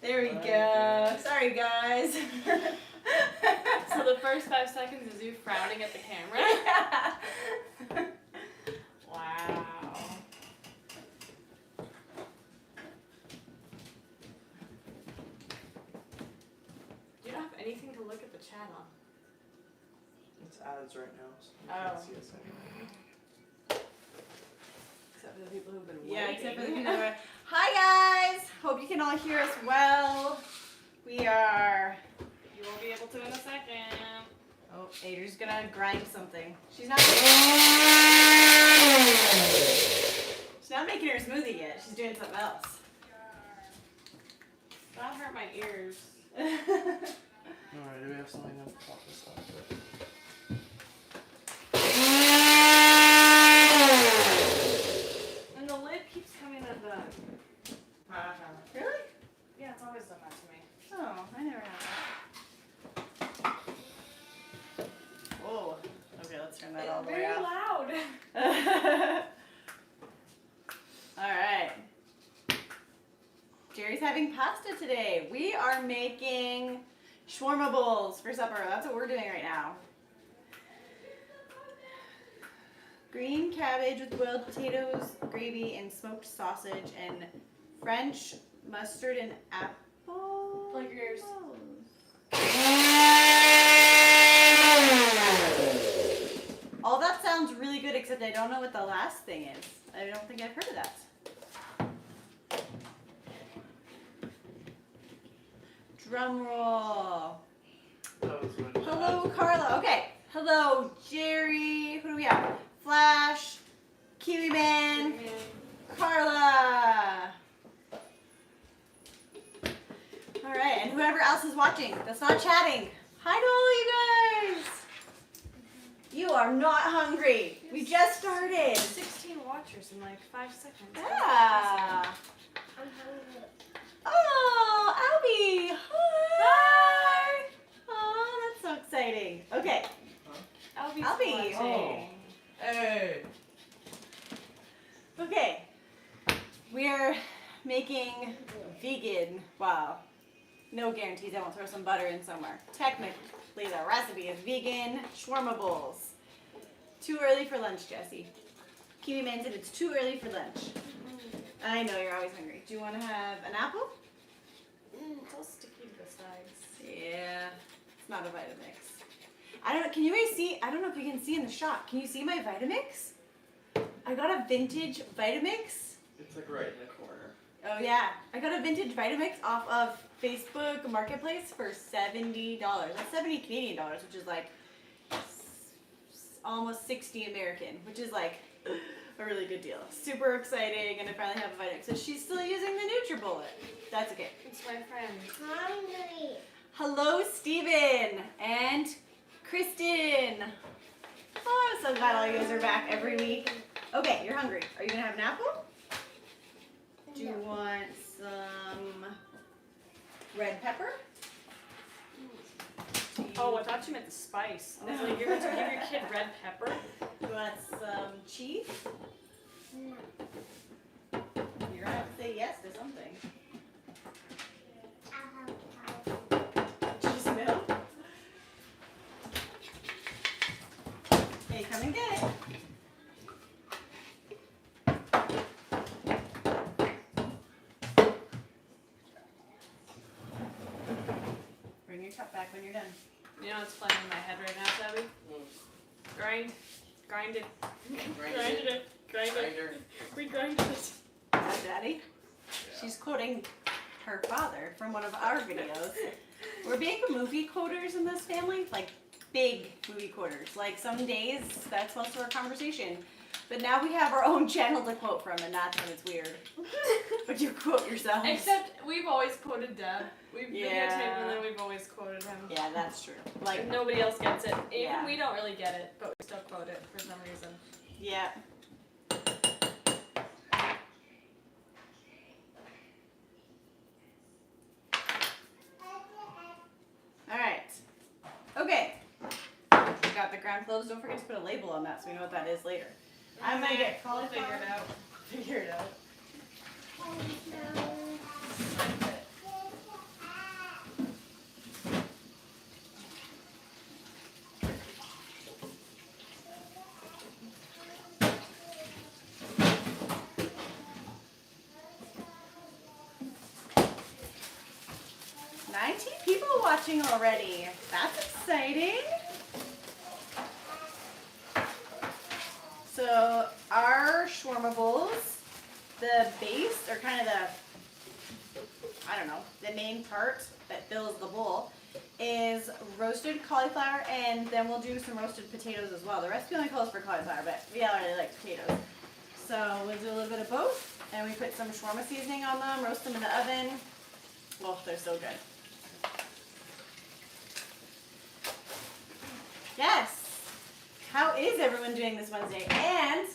There we go. Sorry, guys. So the first 5 seconds is you frowning at the camera? Yeah. Wow. You don't have anything to look at the chat on. It's ads right now, so you Oh. can't see us anymore. Except for the people who've been waiting. Yeah, except for the people who are. Hi, guys. Hope you can all hear us well. We are. You won't be able to in a second. Oh, Adrian's gonna grind something. She's not making her smoothie yet. She's doing something else. That'll hurt my ears. Alright, do we have something to pop this up with? And the lid keeps coming undone. Really? Yeah, it's always done that to me. Oh, I never had that. Oh, okay, let's turn that all the way Very off. loud. All right. Jerry's having pasta today. We are making shawarma bowls for supper. That's what we're doing right now. Green cabbage with boiled potatoes, gravy, and smoked sausage, and French mustard and apple. Plug your ears. All that sounds really good, except I don't know what the last thing is. I don't think I've heard of that. Drum roll. That was good. Hello, Carla. Okay. Hello, Jerry. Who do we have? Flash, Kiwi Man, Carla. All right, and whoever else is watching that's not chatting. Hi to all you guys. You are not hungry. We just started. 16 watchers in like 5 seconds. Yeah. Oh, Albie. Hi. Oh, that's so exciting. Okay. Albie's Albie. watching. Hey! Okay. We're making vegan. Wow. No guarantees I won't throw some butter in somewhere. Technically, the recipe is vegan shawarma bowls. Too early for lunch, Jessie. Kiwi Man said it's too early for lunch. I know you're always hungry. Do you want to have an apple? It's all sticky to the sides. Yeah. It's not a Vitamix. I don't know. Can you guys see? I don't know if you can see in the shot. Can you see my Vitamix? I got a vintage Vitamix. It's like right in the corner. Oh yeah, I got a vintage Vitamix off of Facebook Marketplace for $70. That's 70 Canadian dollars, which is like almost 60 American, which is like a really good deal. Super exciting, and I finally have a Vitamix. So she's still using the NutriBullet. That's okay. It's my friend. Hungry. Hello, Steven and Kristen. Oh, I'm so glad all you guys are back every week. Okay, you're hungry. Are you gonna have an apple? Do you want some red pepper? Oh, I thought you meant the spice. I was like, you're going to give your kid red pepper? Do you want some cheese? No. You're gonna have to say yes to something. Cheese milk? Hey, come and get it. Bring your cup back when you're done. You know what's playing in my head right now, Debbie? Grind. Grind it. Grinded it. Grind it. Grinder. We grinded it. Hi, Daddy. She's quoting her father from one of our videos. We're big movie quoters in this family, like big movie quoters. Like some days that's most of our conversation. But now we have our own channel to quote from, and that's when it's weird. But you quote yourself. Except we've always quoted Deb. We've Yeah. videotaped and then we've always quoted him. Yeah, that's true. Like, And nobody else gets it. Even Yeah. we don't really get it, but we still quote it for some reason. yeah. All right. Okay. We got the ground clothes. Don't forget to put a label on that so we know what that is later. I'm gonna get We'll cauliflower. figure it out. Figure it out. 19 people watching already. That's exciting. So our shawarma bowls, the base, or kind of I don't know, the main part that fills the bowl is roasted cauliflower, and then we'll do some roasted potatoes as well. The recipe only calls for cauliflower, but we already like potatoes. So we'll do a little bit of both, and we put some shawarma seasoning on them, roast them in the oven. Oh, they're so good. Yes. How is everyone doing this Wednesday? And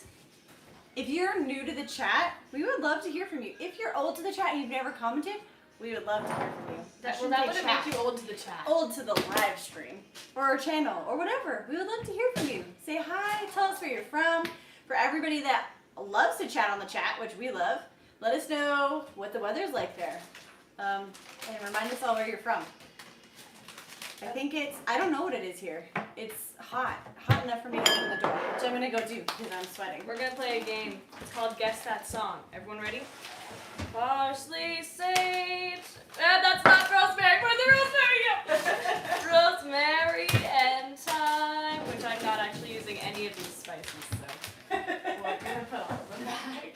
if you're new to the chat, we would love to hear from you. If you're old to the chat and you've never commented, we would love to hear from you. That wouldn't make you old to the chat. Old to the live stream or our channel or whatever. We would love to hear from you. Say hi, tell us where you're from. For everybody that loves to chat on the chat, which we love, let us know what the weather's like there. And remind us all where you're from. I don't know what it is here. It's hot enough for me to open the door, which I'm gonna go do because I'm sweating. We're gonna play a game. It's called Guess That Song. Everyone ready? Parsley, sage. That's not rosemary. Put the rosemary up. Rosemary and thyme, which I'm not actually using any of these spices, so we're gonna put all of them back.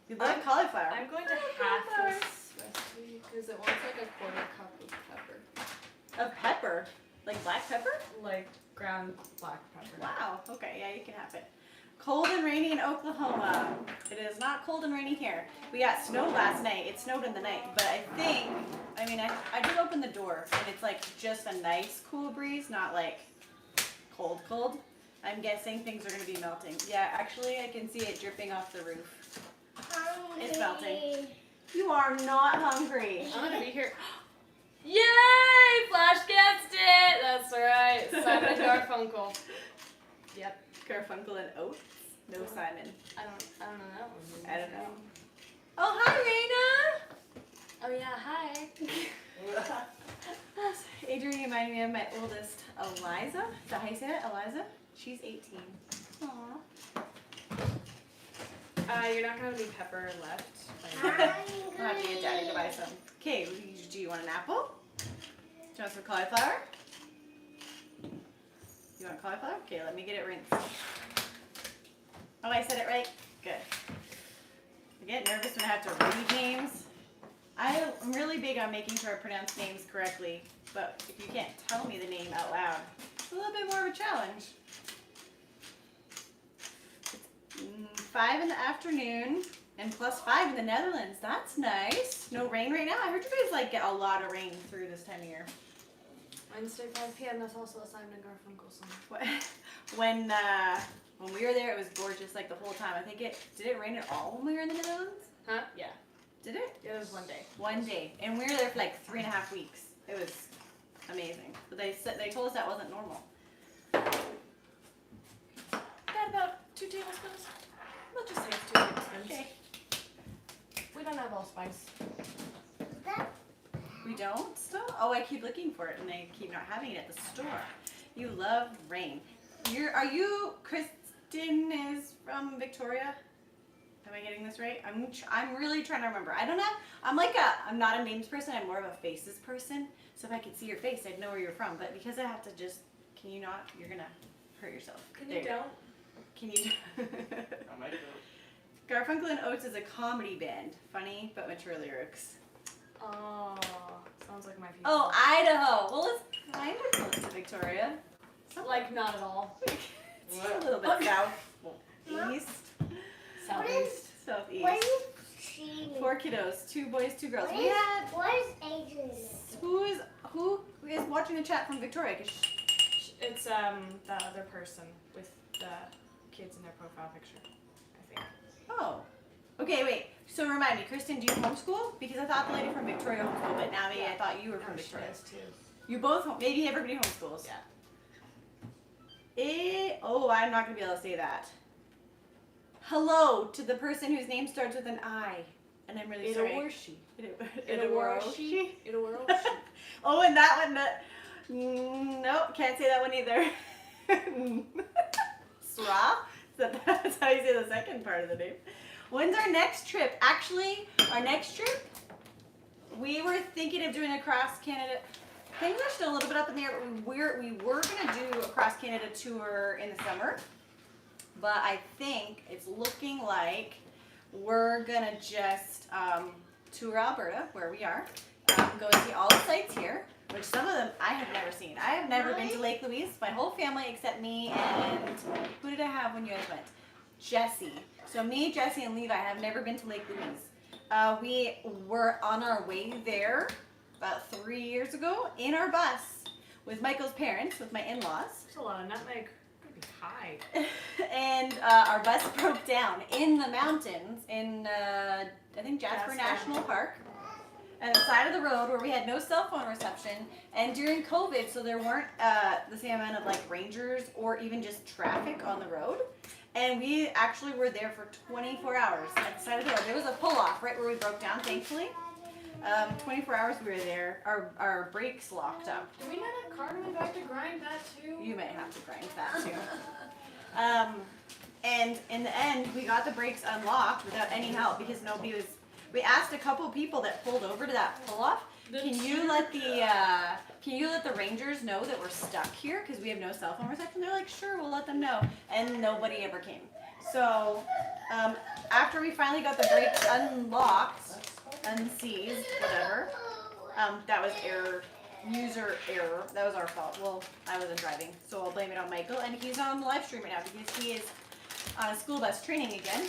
You love cauliflower. I'm going to half this recipe because it wants like a quarter cup of pepper. Of pepper? Like black pepper? Like ground black pepper. Wow. Okay, yeah, you can have it. Cold and rainy in Oklahoma. It is not cold and rainy here. We got snow last night. It snowed in the night, but I did open the door, and it's like just a nice cool breeze, not like cold. I'm guessing things are going to be melting. Yeah, actually, I can see it dripping off the roof. It's melting. You are not hungry. I'm gonna be here. Yay! Flash guessed it! That's right. Simon and Garfunkel. Yep. Garfunkel and Oates? No Simon. I don't know that one. I don't know. Oh, hi, Raina! Oh yeah, hi. Adrian reminded me of my oldest, Eliza. Is that how you say it? Eliza? She's 18. Aww. You're not gonna be pepper left. I'll have to get Daddy to buy some. Okay, do you want an apple? Do you want some cauliflower? You want cauliflower? Okay, let me get it rinsed. Oh, I said it right? Good. I get nervous when I have to read names. I'm really big on making sure I pronounce names correctly, but if you can't tell me the name out loud, it's a little bit more of a challenge. It's 5 in the afternoon and +5 in the Netherlands. That's nice. No rain right now. I heard you guys get a lot of rain through this time of year. Wednesday 5 p.m. That's also a Simon and Garfunkel song. When we were there, it was gorgeous the whole time. I think did it rain at all when we were in the Netherlands? Huh? Yeah. Did it? It was one day. One day, and we were there for 3.5 weeks. It was amazing. But they told us that wasn't normal. Got about 2 tablespoons. Let's just say it's 2 tablespoons. Okay. We don't have allspice. We don't still? Oh, I keep looking for it, and I keep not having it at the store. You love rain. Are you Kristen is from Victoria? Am I getting this right? I'm really trying to remember. I don't know. I'm not a names person. I'm more of a faces person. So if I could see your face, I'd know where you're from. But because I have to can you not? You're gonna hurt yourself. Can you don't? Can you? I might go. Garfunkel and Oates is a comedy band. Funny but mature lyrics. Oh, sounds like my people. Oh, Idaho. Well, it's kind of close to Victoria. Not at all. It's a little bit east. Southeast. Southeast. What are you seeing? 4 kiddos, 2 boys, 2 girls. What is Adrian? Who is watching the chat from Victoria? It's the other person with the kids in their profile picture, I think. Oh. Okay, wait. So remind me, Kristen, do you homeschool? Because I thought the lady from Victoria homeschooled, but now maybe I thought you were from Victoria. She does too. You both, maybe everybody homeschools. Yeah. I'm not going to be able to say that. Hello to the person whose name starts with an I. And I'm really sorry. Itaworshi. Itaworshi. Itaworshi. Oh, and that one, nope, can't say that one either. Sra? So that's how you say the second part of the name. When's our next trip? Actually, our next trip, we were thinking of doing across Canada. Things are still a little bit up in the air, but we were gonna do a cross Canada tour in the summer. But I think it's looking like we're gonna just tour Alberta, where we are, go see all the sites here, which some of them I have never seen. I have never been to Lake Louise. My whole family except me and who did I have when you guys went? Jesse. So me, Jesse, and Levi have never been to Lake Louise. We were on our way there about 3 years ago in our bus with Michael's parents, with my in-laws. That's a lot of nutmeg. Pretty high. And our bus broke down in the mountains in, I think, Jasper National Park. At the side of the road where we had no cell phone reception. And during COVID, so there weren't the same amount of like rangers or even just traffic on the road. And we actually were there for 24 hours at the side of the road. There was a pull-off right where we broke down, thankfully. 24 hours we were there. Our brakes locked up. Do we not have cardamom? Do I have to grind that too? You may have to grind that too. And in the end, we got the brakes unlocked without any help because nobody was. We asked a couple people that pulled over to that pull-off. Can you let the rangers know that we're stuck here because we have no cell phone reception? They're like, sure, we'll let them know. And nobody ever came. So after we finally got the brakes unlocked, unseized, whatever, that was user error. That was our fault. Well, I wasn't driving, so I'll blame it on Michael. And he's on the live stream right now because he is on a school bus training again.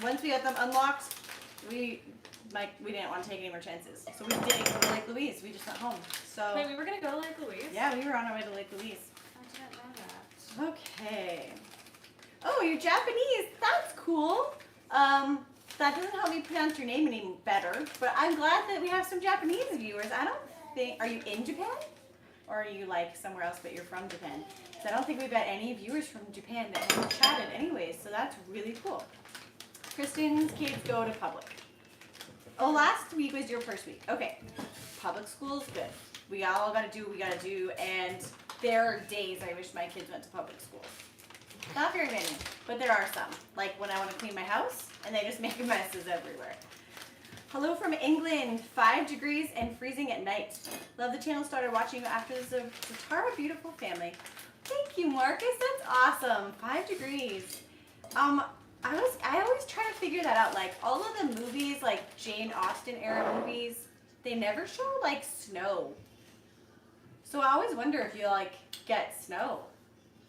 Once we got them unlocked, we didn't want to take any more chances. So we didn't go to Lake Louise. We just went home. So Wait, we were gonna go to Lake Louise? yeah, we were on our way to Lake Louise. I didn't know that. Okay. Oh, you're Japanese. That's cool. That doesn't help me pronounce your name any better, but I'm glad that we have some Japanese viewers. I don't think, are you in Japan? Or are you like somewhere else but you're from Japan? So I don't think we've got any viewers from Japan that have chatted anyways, so that's really cool. Kristen's kids go to public. Oh, last week was your first week. Okay. Public school's good. We all gotta do what we gotta do, and there are days I wish my kids went to public school. Not very many, but there are some. Like when I want to clean my house, and they just make messes everywhere. Hello from England. 5 degrees and freezing at night. Love the channel. Started watching you after the Zatara beautiful family. Thank you, Marcus. That's awesome. 5 degrees. I always try to figure that out. Like all of the movies, like Jane Austen era movies, they never show like snow. So I always wonder if you like get snow.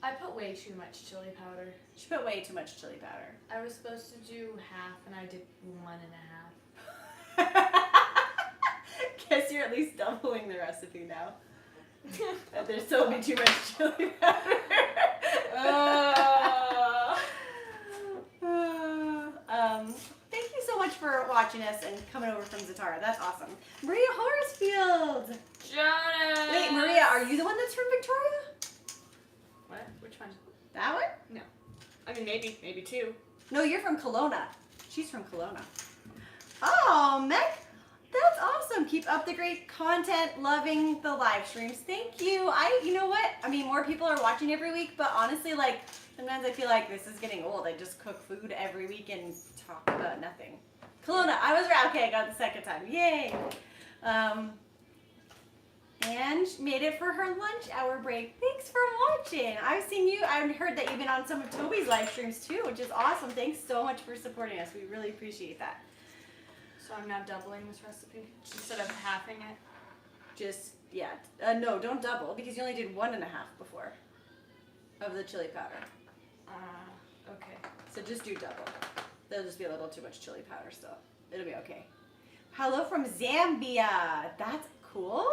I put way too much chili powder. She put way too much chili powder. I was supposed to do half, and I did 1.5. Guess you're at least doubling the recipe now. There's still be too much chili powder. Thank you so much for watching us and coming over from Zatara. That's awesome. Maria Horacefield. Jonas! Wait, Maria, are you the one that's from Victoria? What? Which one? That one? I mean, maybe 2. No, you're from Kelowna. She's from Kelowna. Oh, Meg, that's awesome. Keep up the great content. Loving the live streams. Thank you. You know what? I mean, more people are watching every week, but honestly, like, sometimes I feel like this is getting old. I just cook food every week and talk about nothing. Kelowna, I was right. Okay, I got it the second time. Yay. And made it for her lunch hour break. Thanks for watching. I've seen you. I heard that you've been on some of Toby's live streams too, which is awesome. Thanks so much for supporting us. We really appreciate that. So I'm now doubling this recipe instead of halving it. Just, yeah. No, don't double because you only did 1.5 before of the chili powder. Okay. So just do double. There'll just be a little too much chili powder still. It'll be okay. Hello from Zambia. That's cool.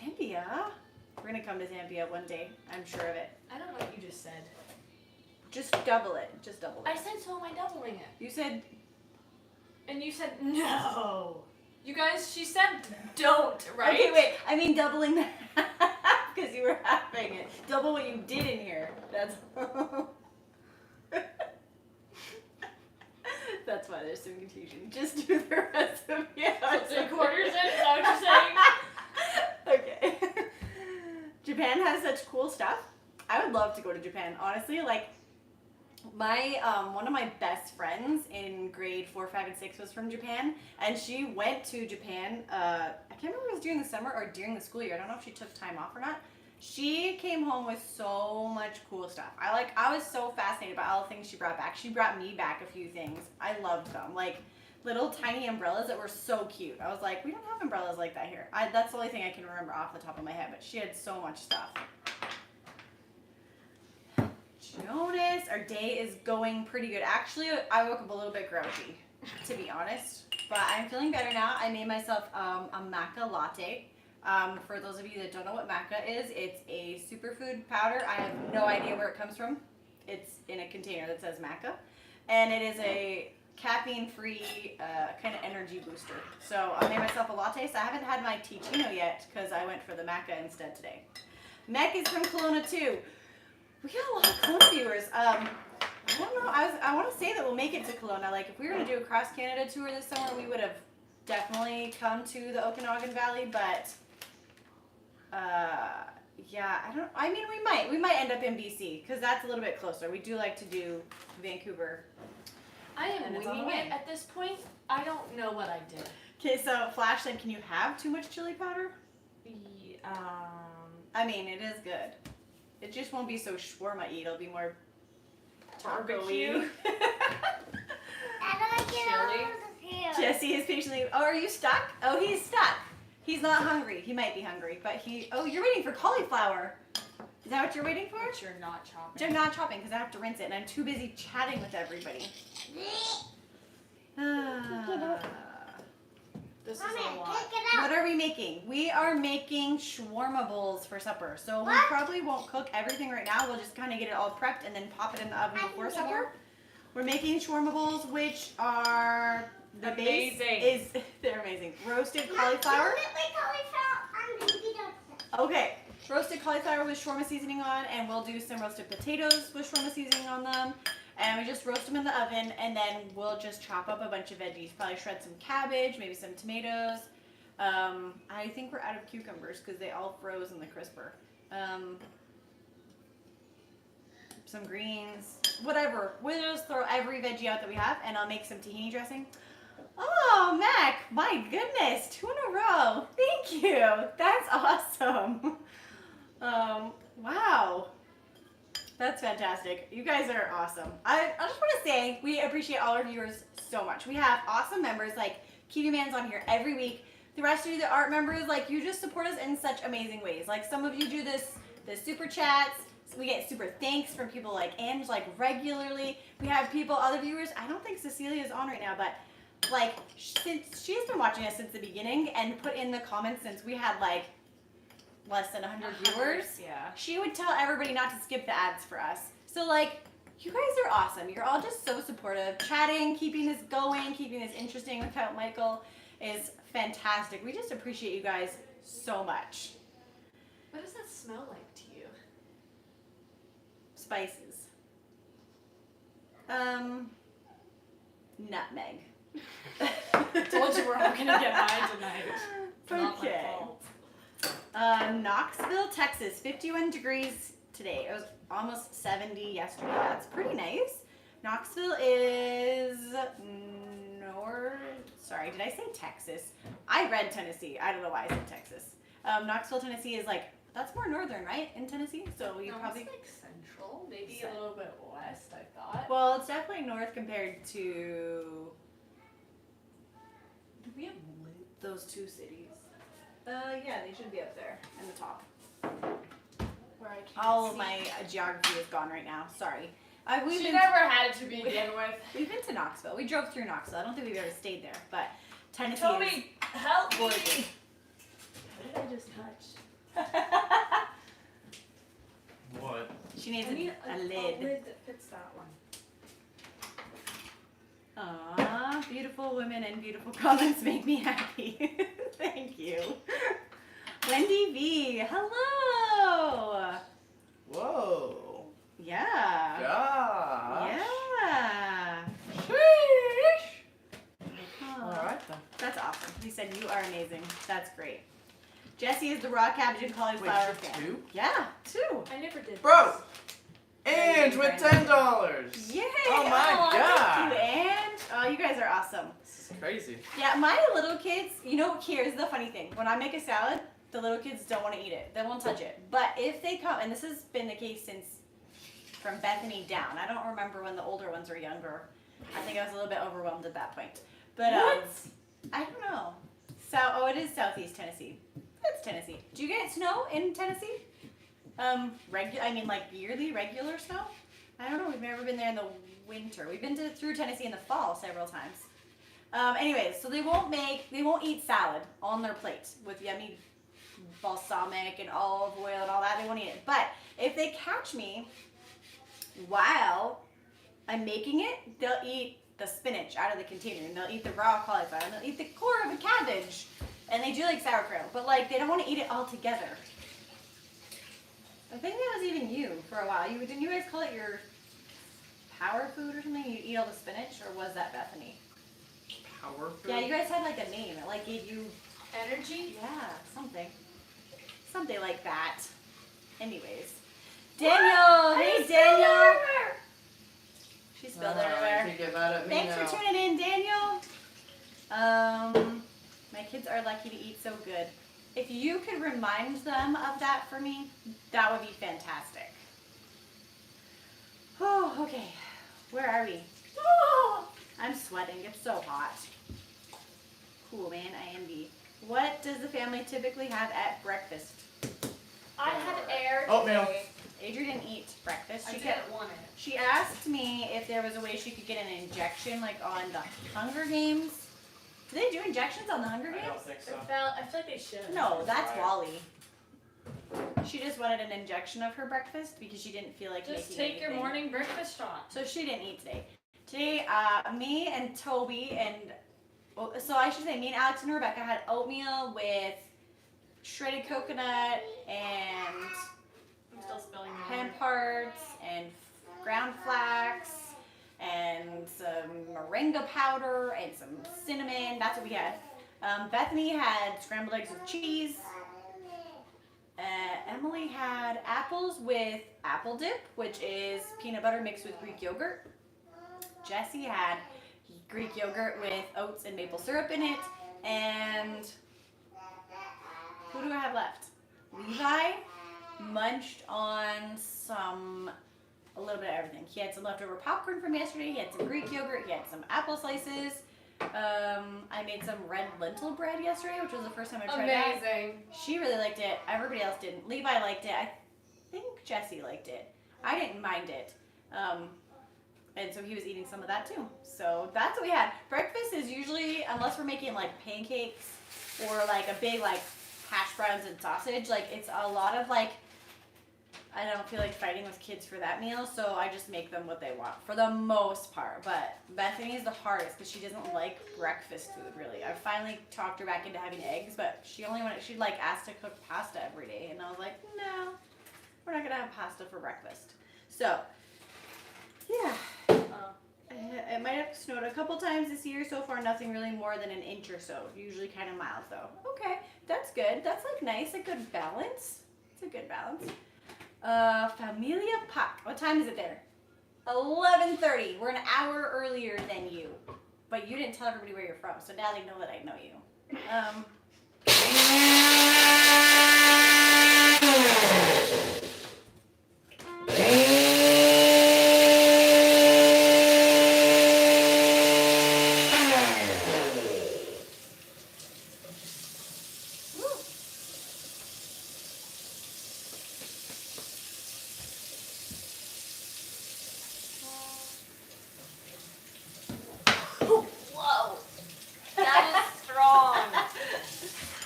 Zambia. We're going to come to Zambia one day. I'm sure of it. I don't know what you just said. Just double it. Just double it. I said, so am I doubling it? You said... And you said, no. You guys, she said, don't, right? Okay, wait. I mean doubling the half because you were halving it. Double what you did in here. That's... That's why there's some confusion. Just do the recipe. Yeah, 3 quarters in? Is that what you're saying? Okay. Japan has such cool stuff. I would love to go to Japan, honestly. Like, my one of my best friends in grade 4, 5, and 6 was from Japan, and she went to Japan. I can't remember if it was during the summer or during the school year. I don't know if she took time off or not. She came home with so much cool stuff. I was so fascinated by all the things she brought back. She brought me back a few things. I loved them. Like little tiny umbrellas that were so cute. I was like, we don't have umbrellas like that here. That's the only thing I can remember off the top of my head, but she had so much stuff. Jonas, our day is going pretty good. Actually, I woke up a little bit grouchy, to be honest, but I'm feeling better now. I made myself a maca latte. For those of you that don't know what maca is, it's a superfood powder. I have no idea where it comes from. It's in a container that says maca, and it is a caffeine-free kind of energy booster. So I made myself a latte. So I haven't had my ticino yet because I went for the maca instead today. Meg is from Kelowna too. We got a lot of Kelowna viewers. I don't know. I want to say that we'll make it to Kelowna. Like, if we were to do a cross Canada tour this summer, we would have definitely come to the Okanagan Valley. But yeah, I mean, we might end up in BC because that's a little bit closer. We do like to do Vancouver. I am winging it at this point. I don't know what I did. Okay, so Flash said, can you have too much chili powder? I mean, it is good. It just won't be so shawarma-y. It'll be more Barbecue. Jesse is patiently. Oh, are you stuck? Oh, he's stuck. He's not hungry. He might be hungry, but Oh, you're waiting for cauliflower. Is that what you're waiting for? But you're not chopping. I'm not chopping because I have to rinse it, and I'm too busy chatting with everybody. This is a lot. What are we making? We are making shawarma bowls for supper. So we probably won't cook everything right now. We'll just kind of get it all prepped and then pop it in the oven before supper. We're making shawarma bowls, which are the base is they're amazing. Roasted cauliflower. Okay, roasted cauliflower with shawarma seasoning on, and we'll do some roasted potatoes with shawarma seasoning on them. And we just roast them in the oven, and then we'll just chop up a bunch of veggies. Probably shred some cabbage, maybe some tomatoes. I think we're out of cucumbers because they all froze in the crisper. Some greens, whatever. We'll just throw every veggie out that we have, and I'll make some tahini dressing. Oh, Mac, my goodness, 2 in a row. Thank you. That's awesome. Wow. That's fantastic. You guys are awesome. I just want to say we appreciate all our viewers so much. We have awesome members like Kiwi Man's on here every week. The rest of you that aren't members, like, you just support us in such amazing ways. Like, some of you do the super chats. So we get super thanks from people like Ange, like, regularly. We have people, other viewers. I don't think Cecilia's on right now, but like, since she's been watching us since the beginning and put in the comments since we had like less than 100 viewers. Yeah. She would tell everybody not to skip the ads for us. So like, you guys are awesome. You're all just so supportive. Chatting, keeping this going, keeping this interesting without Michael is fantastic. We just appreciate you guys so much. What does that smell like to you? Spices. Nutmeg. Told you we're all gonna get high tonight. Okay. Knoxville, Texas, 51 degrees today. It was almost 70 yesterday. That's pretty nice. Knoxville is sorry, did I say Texas? I read Tennessee. I don't know why I said Texas. Knoxville, Tennessee is like, that's more northern, right? In Tennessee? So you probably... It's like central, maybe a little bit west, I thought. Well, it's definitely north compared to... Do we have those two cities? Yeah, they should be up there in the top. where I can't All see? of my geography is gone right now. Sorry. She never had it to begin with. We've been to Knoxville. We drove through Knoxville. I don't think we've ever stayed there, but Tennessee Toby, help me! gorgeous. What did I just touch? What? She needs I need a a lid. lid that fits that one. Aww, beautiful women and beautiful comments make me happy. Thank you. Wendy V, hello. Whoa. Yeah. Gosh. Yeah. All right then. That's awesome. He said you are amazing. That's great. Jesse is the raw cabbage and cauliflower Wait, fan. two? Yeah, 2. I never did. Bro! Yeah, And you with Brandon. $10. Yay! Oh my Thank God. you, and you guys are awesome. This is crazy. Yeah, my little kids, here's the funny thing. When I make a salad, the little kids don't want to eat it. They won't touch it. But if they come, and this has been the case since from Bethany down. I don't remember when the older ones were younger. I think I was a little bit overwhelmed at that point. But I don't know. It is Southeast Tennessee. It's Tennessee. Do you get snow in Tennessee? Yearly, regular snow? I don't know. We've never been there in the winter. We've been through Tennessee in the fall several times. Anyways, so they won't eat salad on their plate with yummy balsamic and olive oil and all that. They won't eat it. But if they catch me while I'm making it, they'll eat the spinach out of the container, and they'll eat the raw cauliflower, and they'll eat the core of the cabbage, and they do like sauerkraut, but like they don't want to eat it all together. I think that was even you for a while. Didn't you guys call it your power food or something? You eat all the spinach, or was that Bethany? Power food? Yeah, you guys had like a name. It like gave you Energy? yeah, something like that. Anyways, Daniel, hey Daniel. She spilled it everywhere. You can get mad at me Thanks now. for tuning in, Daniel. My kids are lucky to eat so good. If you could remind them of that for me, that would be fantastic. Oh, okay. Where are we? Oh, I'm sweating. It's so hot. Cool, man. I envy. What does the family typically have at breakfast? I had air Oatmeal. today. Adrian didn't eat breakfast. I She didn't want it. She asked me if there was a way she could get an injection, like on the Hunger Games. Do they do injections on the Hunger Games? think I feel like they should. No, that's Wally. She just wanted an injection of her breakfast because she didn't feel like Just making take your anything. morning breakfast shot. So she didn't eat today. Today, me and Toby so I should say me and Alex and Rebecca had oatmeal with shredded coconut and I'm still spilling my hemp hearts and ground flax and some moringa powder and some cinnamon. That's what we had. Bethany had scrambled eggs with cheese. Emily had apples with apple dip, which is peanut butter mixed with Greek yogurt. Jessie had Greek yogurt with oats and maple syrup in it. And who do I have left? Levi munched on a little bit of everything. He had some leftover popcorn from yesterday. He had some Greek yogurt. He had some apple slices. I made some red lentil bread yesterday, which was the first time I tried that. Amazing. She really liked it. Everybody else didn't. Levi liked it. I think Jessie liked it. I didn't mind it. And so he was eating some of that too. So that's what we had. Breakfast is usually, unless we're making like pancakes or like a big like hash browns and sausage, like it's a lot of like, I don't feel like fighting with kids for that meal, so I just make them what they want for the most part. But Bethany is the hardest because she doesn't like breakfast food really. I finally talked her back into having eggs, but she'd like asked to cook pasta every day, and I was like, no, we're not gonna have pasta for breakfast. So yeah, it might have snowed a couple times this year. So far, nothing really more than an inch or so. Usually kind of mild though. Okay, that's good. That's like nice, a good balance. It's a good balance. Familia Puck. What time is it there? 11:30. We're an hour earlier than you. But you didn't tell everybody where you're from, so now they know that I know you. Whoa. That is strong.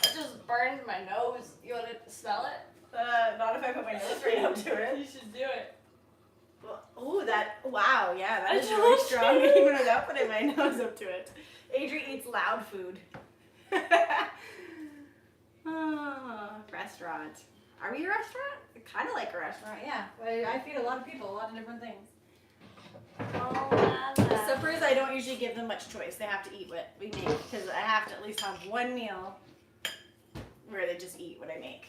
It just burned my nose. You want to smell it? Not if I put my nose right up to it. You should do it. Wow, yeah, that I is really told strong you. even without putting my nose up to it. Adri eats loud food. Restaurant. Are we a restaurant? Kind of like a restaurant, yeah. I feed a lot of people, a lot of different things. Suppers, I don't usually give them much choice. They have to eat what we make because I have to at least have one meal where they just eat what I make.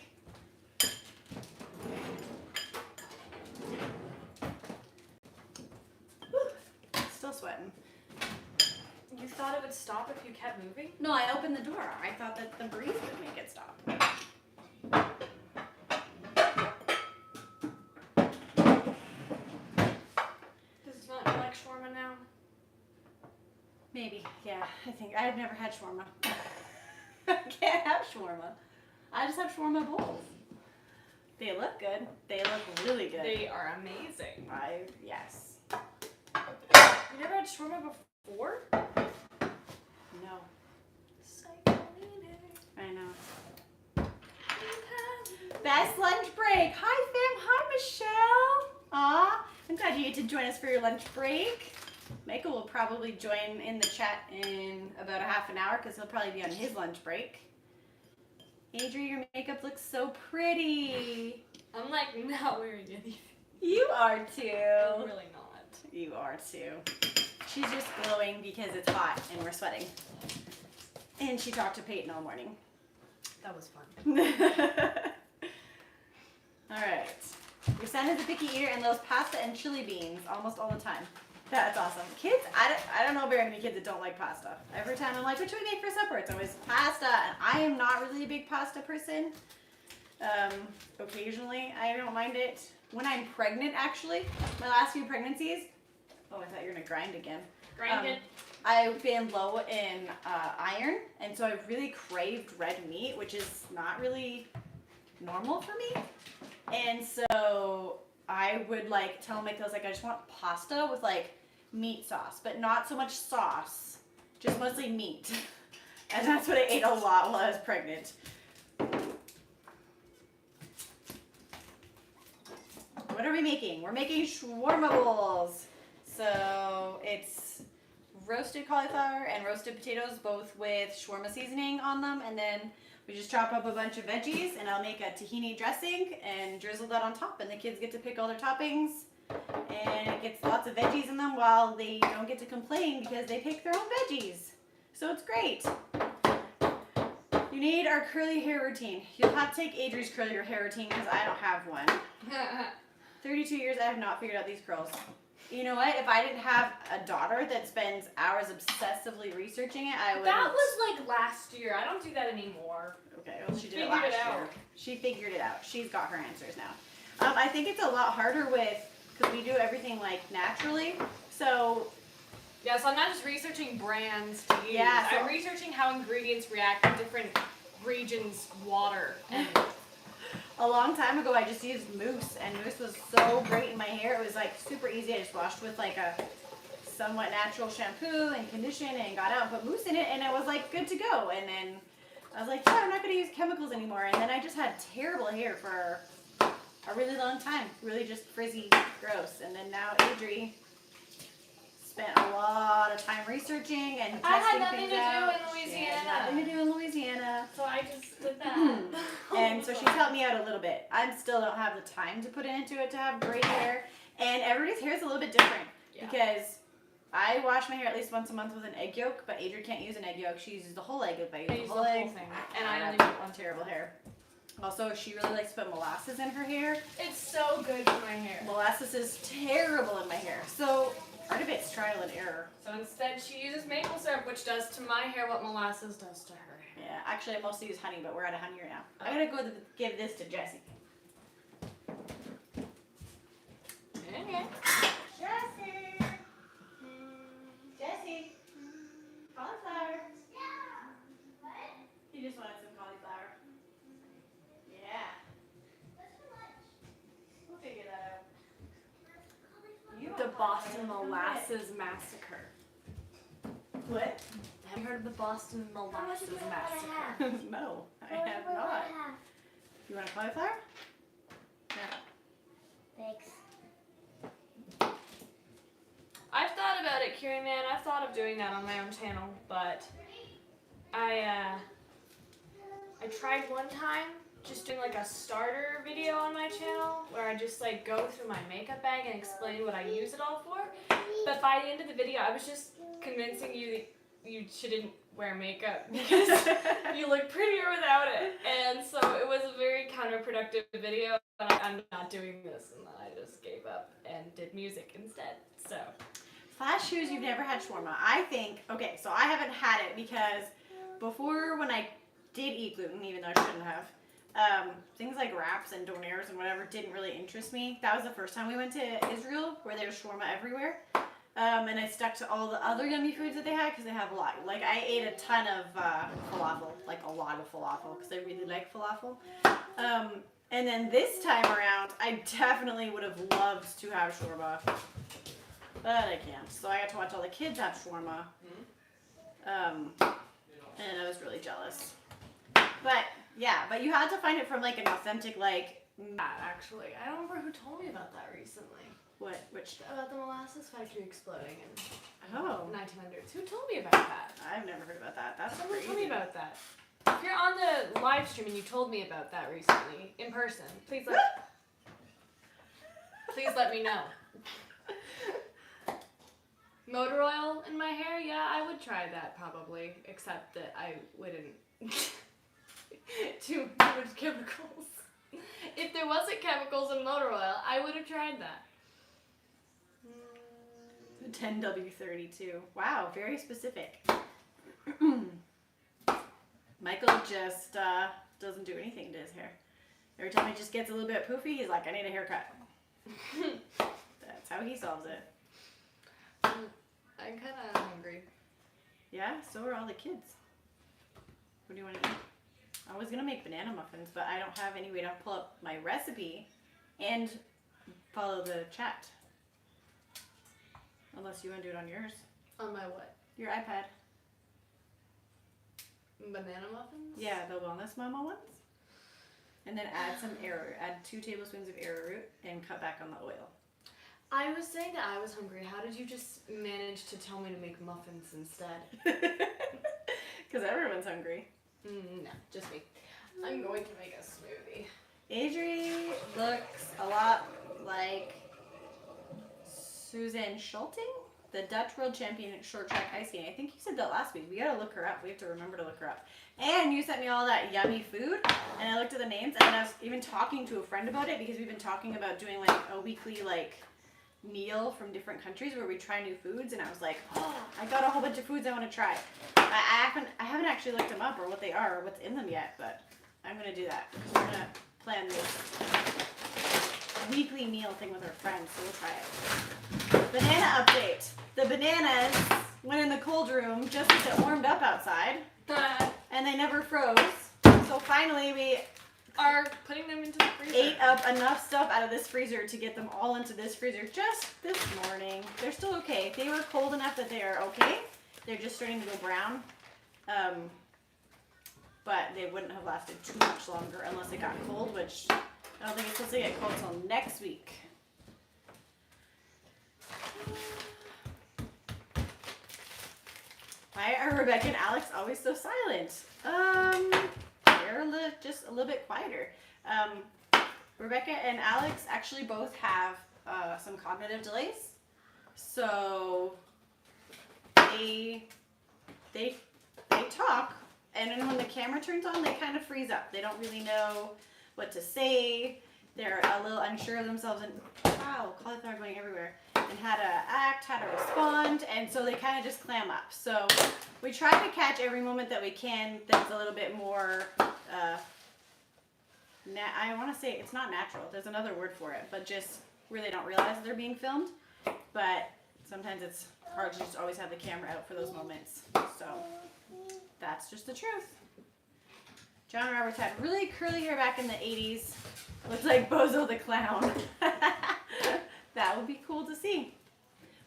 Whew, still sweating. You thought it would stop if you kept moving? No, I opened the door. I thought that the breeze would make it stop. Does it smell like shawarma now? Maybe, yeah. I think I've never had shawarma. I can't have shawarma. I just have shawarma bowls. They look good. They look really good. They are amazing. Yes. You never had shawarma before? No. I know. Best lunch break. Hi, fam. Hi, Michelle. Aw, I'm glad you get to join us for your lunch break. Michael will probably join in the chat in about a half an hour because he'll probably be on his lunch break. Adri, your makeup looks so pretty. I'm like not wearing anything. You are too. I'm really not. You are too. She's just glowing because it's hot and we're sweating. And she talked to Peyton all morning. That was fun. All right. Your son is a picky eater and loves pasta and chili beans almost all the time. That's awesome. Kids, I don't know very many kids that don't like pasta. Every time I'm like, what should we make for supper? It's always pasta, and I am not really a big pasta person. Occasionally, I don't mind it. When I'm pregnant, actually, my last few pregnancies, oh, I thought you were gonna grind again. Grind it. I've been low in iron, and so I've really craved red meat, which is not really normal for me. And so I would like tell Mick, I was like, I just want pasta with like meat sauce, but not so much sauce, just mostly meat. And that's what I ate a lot while I was pregnant. What are we making? We're making shawarma bowls. So it's roasted cauliflower and roasted potatoes, both with shawarma seasoning on them, and then we just chop up a bunch of veggies, and I'll make a tahini dressing and drizzle that on top, and the kids get to pick all their toppings, and it gets lots of veggies in them while they don't get to complain because they pick their own veggies. So it's great. You need our curly hair routine. You'll have to take Adri's curly hair routine because I don't have one. 32 years, I have not figured out these curls. You know what? If I didn't have a daughter that spends hours obsessively researching it, I would. That was like last year. I don't do that anymore. Okay, well, she did it Figured last it out. year. She figured it out. She's got her answers now. I think it's a lot harder because we do everything like naturally. So Yeah, so I'm not just researching brands to use. Yeah, so- I'm researching how ingredients react to different regions' water. And a long time ago, I just used mousse, and mousse was so great in my hair. It was like super easy. I just washed with like a somewhat natural shampoo and condition and got out and put mousse in it, and it was like good to go. And then I was like, yeah, I'm not going to use chemicals anymore. And then I just had terrible hair for a really long time. Really just frizzy, gross. And then now Adri spent a lot of time researching and testing I had nothing things to do out. in Louisiana. She had nothing to do in Louisiana. so I just did that. And so she's helped me out a little bit. I still don't have the time to put into it to have great hair. And everybody's hair is a little bit different Yeah. because I wash my hair at least once a month with an egg yolk, but Adri can't use an egg yolk. She uses the whole egg. If I I use use the the whole whole egg, thing. And I only have put one terrible hair. Also, she really likes to put molasses in her hair. It's so good for my hair. Molasses is terrible in my hair. So part of it's trial and error. So instead she uses maple syrup, which does to my hair what molasses does to her hair. Yeah, actually I mostly use honey, but we're out of honey right now. I'm gonna go give this to Jessie. Okay. Jessie! Jessie! Cauliflower. He just wanted some cauliflower. Yeah. We'll figure that out. You The are Boston fine. Molasses Massacre. What? Have you heard of the Boston Molasses Massacre? No, I have not. You want a cauliflower? Yeah. Thanks. I've thought about it, Curie Man. I've thought of doing that on my own channel, but I tried one time just doing like a starter video on my channel where I just like go through my makeup bag and explain what I use it all for. But by the end of the video, I was just convincing you that you shouldn't wear makeup because you look prettier without it. And so it was a very counterproductive video. And I'm not doing this, and then I just gave up and did music instead. So. Flash shoes, you've never had shawarma. I think, okay, so I haven't had it because before when I did eat gluten, even though I shouldn't have, things like wraps and donairs and whatever didn't really interest me. That was the first time we went to Israel where there was shawarma everywhere. And I stuck to all the other yummy foods that they had because they have a lot. Like I ate a ton of falafel, like a lot of falafel because I really like falafel. And then this time around, I definitely would have loved to have shawarma. But I can't. So I got to watch all the kids have shawarma. And I was really jealous. But yeah, but you had to find it from like an authentic like. Actually, I don't remember who told me about that recently. What? Which? About the molasses factory exploding in Oh. 1900s. Who told me about that? I've never heard about that. That's Someone crazy. told me about that. If you're on the live stream and you told me about that recently in person, please let me know. Motor oil in my hair? Yeah, I would try that probably, except that I wouldn't. Too much chemicals. If there wasn't chemicals in motor oil, I would have tried that. The 10W32. Wow, very specific. Michael just doesn't do anything to his hair. Every time he just gets a little bit poofy, he's like, I need a haircut. That's how he solves it. I'm kind of hungry. Yeah, so are all the kids. What do you want to eat? I was going to make banana muffins, but I don't have any way to pull up my recipe and follow the chat. Unless you want to do it on yours. On my what? Your iPad. Banana muffins? Yeah, the Wellness Mama ones. And then add some arrowroot. Add 2 tablespoons of arrowroot and cut back on the oil. I was saying that I was hungry. How did you just manage to tell me to make muffins instead? Because everyone's hungry. No, just me. I'm going to make a smoothie. Adri looks a lot like Suzanne Schulting, the Dutch world champion at short track ice skating. I think you said that last week. We gotta look her up. We have to remember to look her up. And you sent me all that yummy food, and I looked at the names, and I was even talking to a friend about it because we've been talking about doing like a weekly like meal from different countries where we try new foods, and I was like, oh, I got a whole bunch of foods I want to try. I haven't actually looked them up or what they are or what's in them yet, but I'm gonna do that because we're gonna plan this weekly meal thing with our friends, so we'll try it. Banana update. The bananas went in the cold room just as it warmed up outside, and they never froze. So finally we are putting them into the freezer. Ate up enough stuff out of this freezer to get them all into this freezer just this morning. They're still okay. They were cold enough that they are okay. They're just starting to go brown. But they wouldn't have lasted too much longer unless it got cold, which I don't think it's supposed to get cold until next week. Why are Rebecca and Alex always so silent? They're just a little bit quieter. Rebecca and Alex actually both have some cognitive delays. So they talk, and then when the camera turns on, they kind of freeze up. They don't really know what to say. They're a little unsure of themselves, and wow, cauliflower going everywhere, and how to act, how to respond, and so they kind of just clam up. So we try to catch every moment that we can that's a little bit more, I want to say it's not natural. There's another word for it, but just where they don't realize they're being filmed. But sometimes it's hard to just always have the camera out for those moments. So that's just the truth. John Roberts had really curly hair back in the 80s. Looked like Bozo the Clown. That would be cool to see.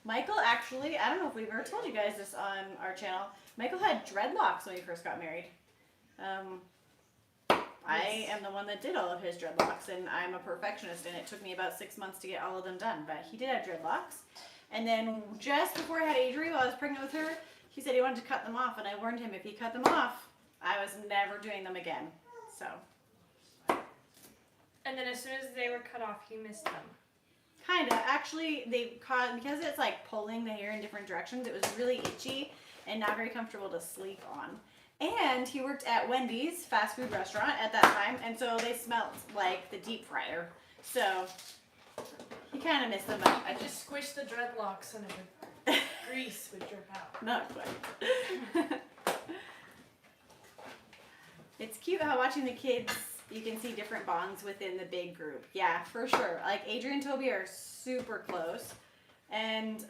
Michael actually, I don't know if we've ever told you guys this on our channel, Michael had dreadlocks when he first got married. I am the one that did all of his dreadlocks, and I'm a perfectionist, and it took me about 6 months to get all of them done, but he did have dreadlocks. And then just before I had Adri, while I was pregnant with her, he said he wanted to cut them off, and I warned him if he cut them off, I was never doing them again. So. And then as soon as they were cut off, he missed them. Kinda. Actually, they caught, because it's like pulling the hair in different directions, it was really itchy, and not very comfortable to sleep on. And he worked at Wendy's fast food restaurant at that time, and so they smelled like the deep fryer. So he kind of missed them. But I just squish the dreadlocks and it would grease would drip out. not quite. It's cute how watching the kids, you can see different bonds within the big group. Yeah, for sure. Like Adrian and Toby are super close, and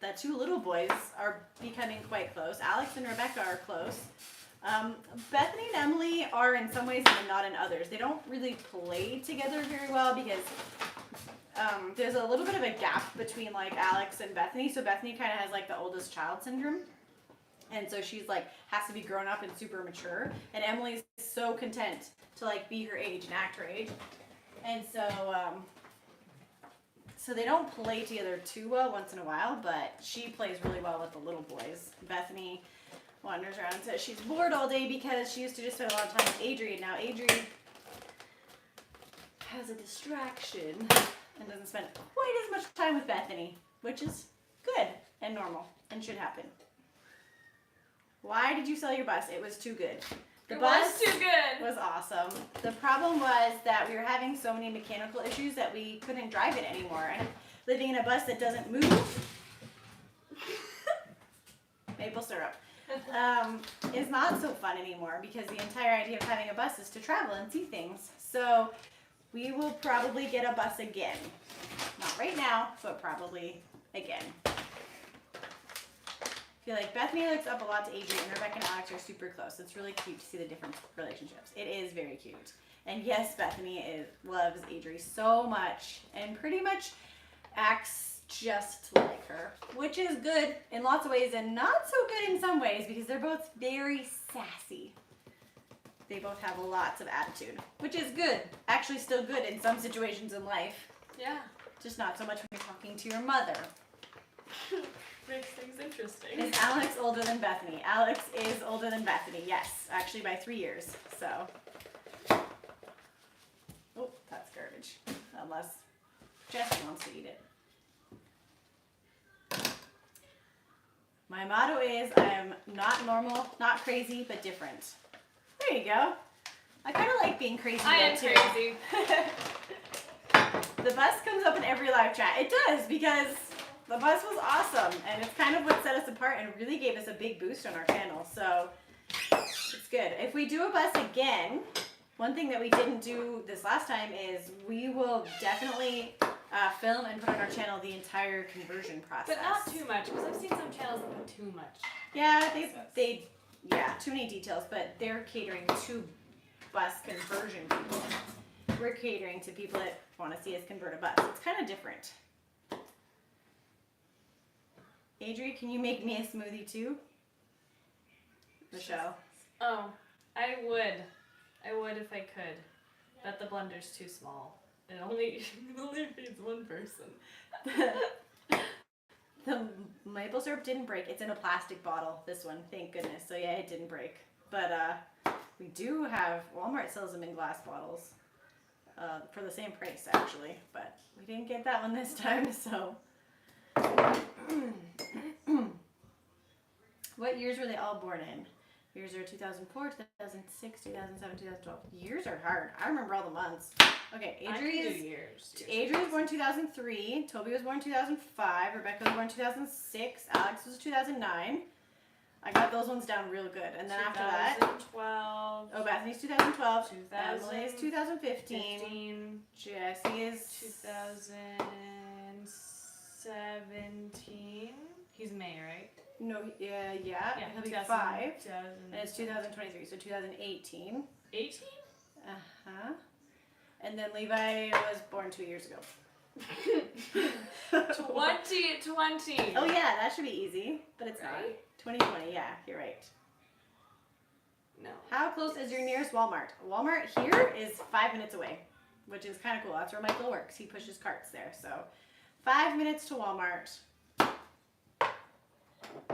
the two little boys are becoming quite close. Alex and Rebecca are close. Bethany and Emily are in some ways and not in others. They don't really play together very well because there's a little bit of a gap between like Alex and Bethany. So Bethany kind of has like the oldest child syndrome. And so she's like has to be grown up and super mature. And Emily's so content to like be her age and act her age. And so so they don't play together too well once in a while, but she plays really well with the little boys. Bethany wanders around and says she's bored all day because she used to just spend a lot of time with Adrian. Now Adrian has a distraction and doesn't spend quite as much time with Bethany, which is good and normal and should happen. Why did you sell your bus? It was too good. The bus was too good. was awesome. The problem was that we were having so many mechanical issues that we couldn't drive it anymore. And living in a bus that doesn't move, maple syrup, is not so fun anymore because the entire idea of having a bus is to travel and see things. So we will probably get a bus again. Not right now, but probably again. I feel like Bethany looks up a lot to Adrian, and Rebecca and Alex are super close. It's really cute to see the different relationships. It is very cute. And yes, Bethany loves Adrian so much and pretty much acts just like her, which is good in lots of ways and not so good in some ways because they're both very sassy. They both have lots of attitude, which is good. Actually still good in some situations in life. Yeah. Just not so much when you're talking to your mother. Makes things interesting. Is Alex older than Bethany? Alex is older than Bethany, yes. Actually by 3 years, so. Oh, that's garbage. Unless Jesse wants to eat it. My motto is I am not normal, not crazy, but different. There you go. I kind of like being crazy. I am too. crazy. The bus comes up in every live chat. It does because the bus was awesome, and it's kind of what set us apart and really gave us a big boost on our channel, so it's good. If we do a bus again, one thing that we didn't do this last time is we will definitely film and put on our channel the entire conversion process. But not too much, because I've seen some channels that put too much. Yeah, yeah, too many details, but they're catering to bus conversion people. We're catering to people that want to see us convert a bus. It's kind of different. Adri, can you make me a smoothie too? Michelle. Oh, I would if I could, but the blender's too small. It only feeds one person. The maple syrup didn't break. It's in a plastic bottle, this one, thank goodness. So yeah, it didn't break. But we do have, Walmart sells them in glass bottles for the same price actually, but we didn't get that one this time, so. What years were they all born in? Years are 2004, 2006, 2007, 2012. Years are hard. I remember all the months. Okay, Adri was born 2003. Toby was born 2005. Rebecca was born 2006. Alex was 2009. I got those ones down real good. And then after that, 2012. oh, Bethany's 2012. Emily's 2015. 15. Jesse is 2017. He's May, right? No, yeah, he'll be 5. And it's 2023, so 2018. 18? Uh-huh. And then Levi was born 2 years ago. 2020. Oh yeah, that should be easy, but it's Right? not. 2020, yeah, you're right. No. How close is your nearest Walmart? Walmart here is 5 minutes away, which is kind of cool. That's where Michael works. He pushes carts there, so 5 minutes to Walmart.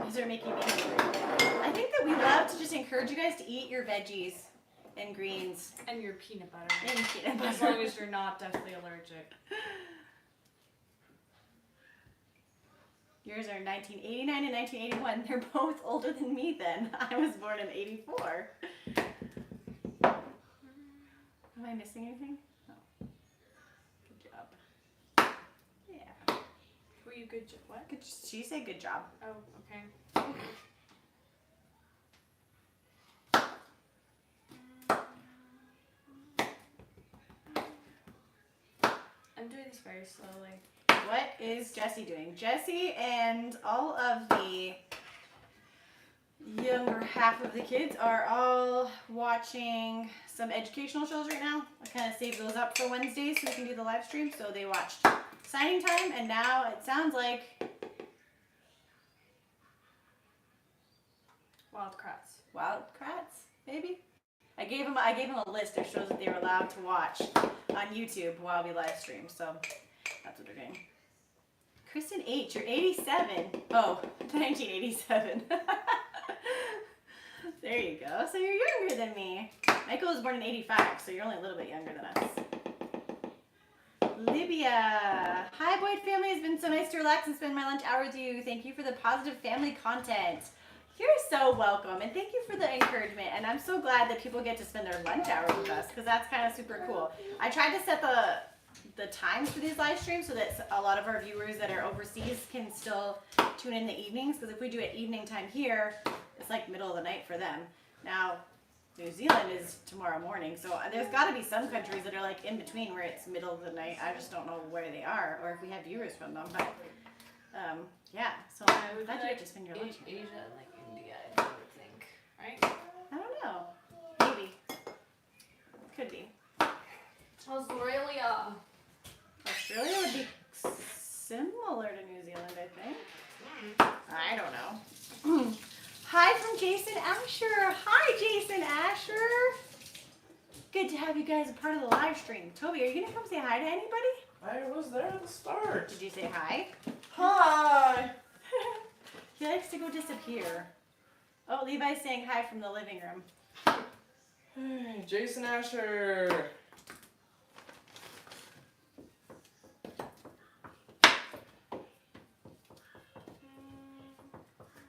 These are making me hungry. I think that we love to just encourage you guys to eat your veggies and greens. And your peanut butter. And peanut butter. As long as you're not deathly allergic. Yours are 1989 and 1981. They're both older than me then. I was born in 84. Am I missing anything? Oh. Good job. Yeah. Were you good? What? Good, she said good job. Oh, okay. I'm doing this very slowly. What is Jessie doing? Jessie and all of the younger half of the kids are all watching some educational shows right now. I kind of saved those up for Wednesdays so we can do the live stream. So they watched Signing Time, and now it sounds like Wildcrats, maybe. I gave them a list of shows that they were allowed to watch on YouTube while we live stream. So that's what they're doing. Kristen H, you're 87. Oh, 1987. There you go. So you're younger than me. Michael was born in 85, so you're only a little bit younger than us. Libya. Hi, Boyd family. It's been so nice to relax and spend my lunch hour with you. Thank you for the positive family content. You're so welcome, and thank you for the encouragement. And I'm so glad that people get to spend their lunch hour with us, because that's kind of super cool. I tried to set the times for these live streams so that a lot of our viewers that are overseas can still tune in the evenings, because if we do it evening time here, it's like middle of the night for them. Now, New Zealand is tomorrow morning, so there's got to be some countries that are like in between where it's middle of the night. I just don't know where they are, or if we have viewers from them. But yeah, so I'm glad you get to spend your lunch. Asia, like India, I would think, right? I don't know. Maybe. Could be. Australia. Australia would be similar to New Zealand, I think. I don't know. Hi from Jason Asher. Hi, Jason Asher. Good to have you guys a part of the live stream. Toby, are you going to come say hi to anybody? I was there at the start. Did you say hi? Hi. He likes to go disappear. Oh, Levi's saying hi from the living room. Hey, Jason Asher.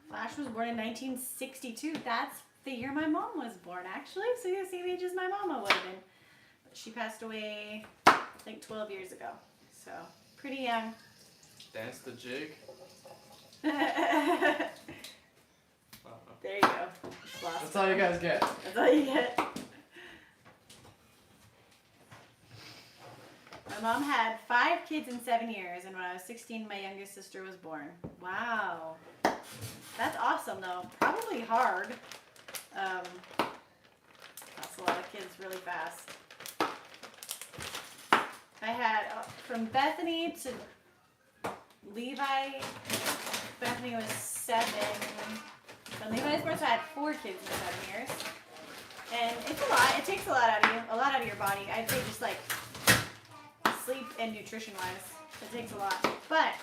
Flash was born in 1962. That's the year my mom was born, actually. So you're the same age as my mama would have been. But she passed away, I think, 12 years ago. So, pretty young. Dance the jig. There you go. Lost That's all you guys get. That's all you get. My mom had 5 kids in 7 years, and when I was 16, my youngest sister was born. Wow. That's awesome, though. Probably hard. That's a lot of kids really fast. I had, from Bethany to Levi, Bethany was 7. When Levi was born, so I had 4 kids in 7 years. And it's a lot. It takes a lot out of you, a lot out of your body. I'd say just like sleep and nutrition-wise. It takes a lot. But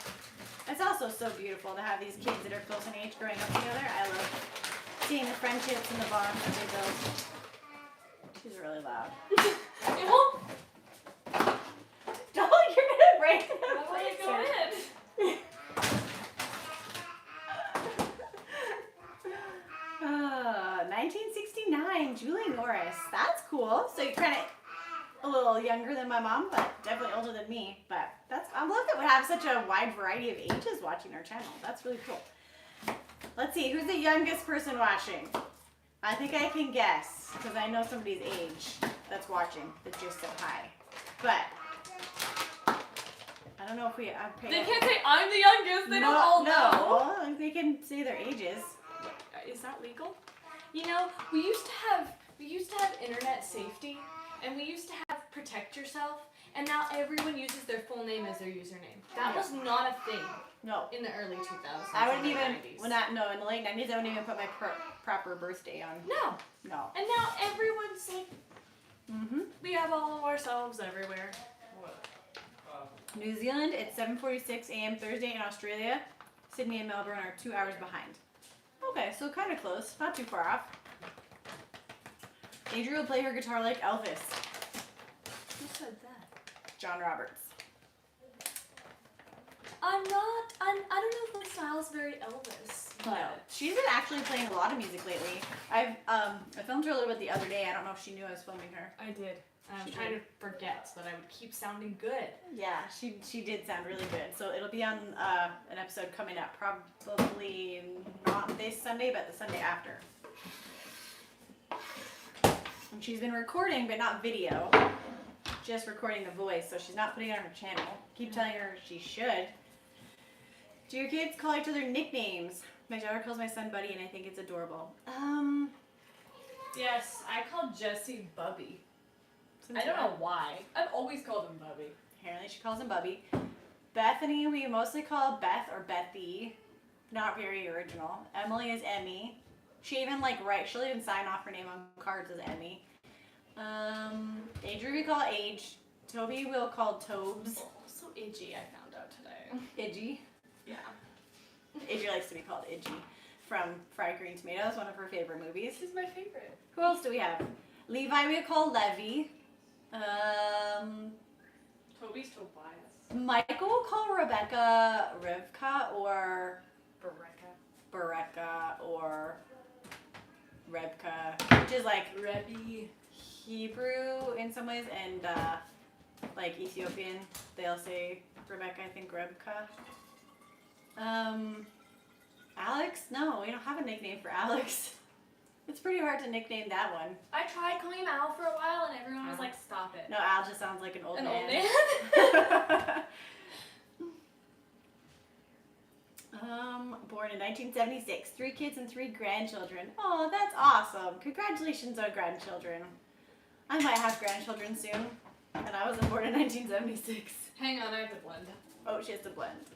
it's also so beautiful to have these kids that are close in age growing up together. I love seeing the friendships and the bonds that they build. She's really loud. It won't. Don't, you're gonna break the Why would it go in? 1969, Julie Norris. That's cool. So you're kind of a little younger than my mom, but definitely older than me. But I love that we have such a wide variety of ages watching our channel. That's really cool. Let's see, who's the youngest person watching? I think I can guess, because I know somebody's age that's watching that just said hi. But I don't know if we. They can't say I'm the youngest. They don't all know. No, well, they can say their ages. Is that legal? You know, we used to have internet safety, and we used to have protect yourself, and now everyone uses their full name as their username. That was not a thing. No. In the early 2000s. I wouldn't and even, 90s. in the late 90s, I wouldn't even put my proper birthday on. No. No. And now everyone's like, we have all of ourselves everywhere. New Zealand, it's 7:46 a.m. Thursday. In Australia, Sydney and Melbourne are 2 hours behind. Okay, so kind of close, not too far off. Adria will play her guitar like Elvis. Who said that? John Roberts. I don't know if my style is very Elvis. But No, she's been actually playing a lot of music lately. I filmed her a little bit the other day. I don't know if she knew I was filming her. I did. I was She trying did. to forget so that I would keep sounding good. Yeah, she did sound really good. So it'll be on an episode coming up, probably not this Sunday, but the Sunday after. And she's been recording, but not video, just recording the voice. So she's not putting it on her channel. Keep telling her she should. Do your kids call each other nicknames? My daughter calls my son Buddy, and I think it's adorable. Yes, I called Jesse Bubby. Since I don't when? know why. I've always called him Bubby. Apparently she calls him Bubby. Bethany, we mostly call Beth or Bethy. Not very original. Emily is Emmy. She'll even sign off her name on cards as Emmy. Adri we call Age. Toby we'll call Tobes. Oh, so itchy, I found out today. Idgy. Yeah. Adri likes to be called Idgy from Fried Green Tomatoes, one of her favorite movies. This is my favorite. Who else do we have? Levi we call Levy. Toby's Tobias. Michael will call Rebecca Rivka or Bereka or Rebka, which is like Rebby. Hebrew in some ways, and like Ethiopian, they'll say Rebecca, I think Rebka. Alex? No, we don't have a nickname for Alex. It's pretty hard to nickname that one. I tried calling him Al for a while and everyone was like, stop it. No, Al just sounds like an old An man. old man? Born in 1976, 3 kids and 3 grandchildren. Oh, that's awesome. Congratulations on grandchildren. I might have grandchildren soon. And I wasn't born in 1976. Hang on, I have to blend. Oh, she has to blend.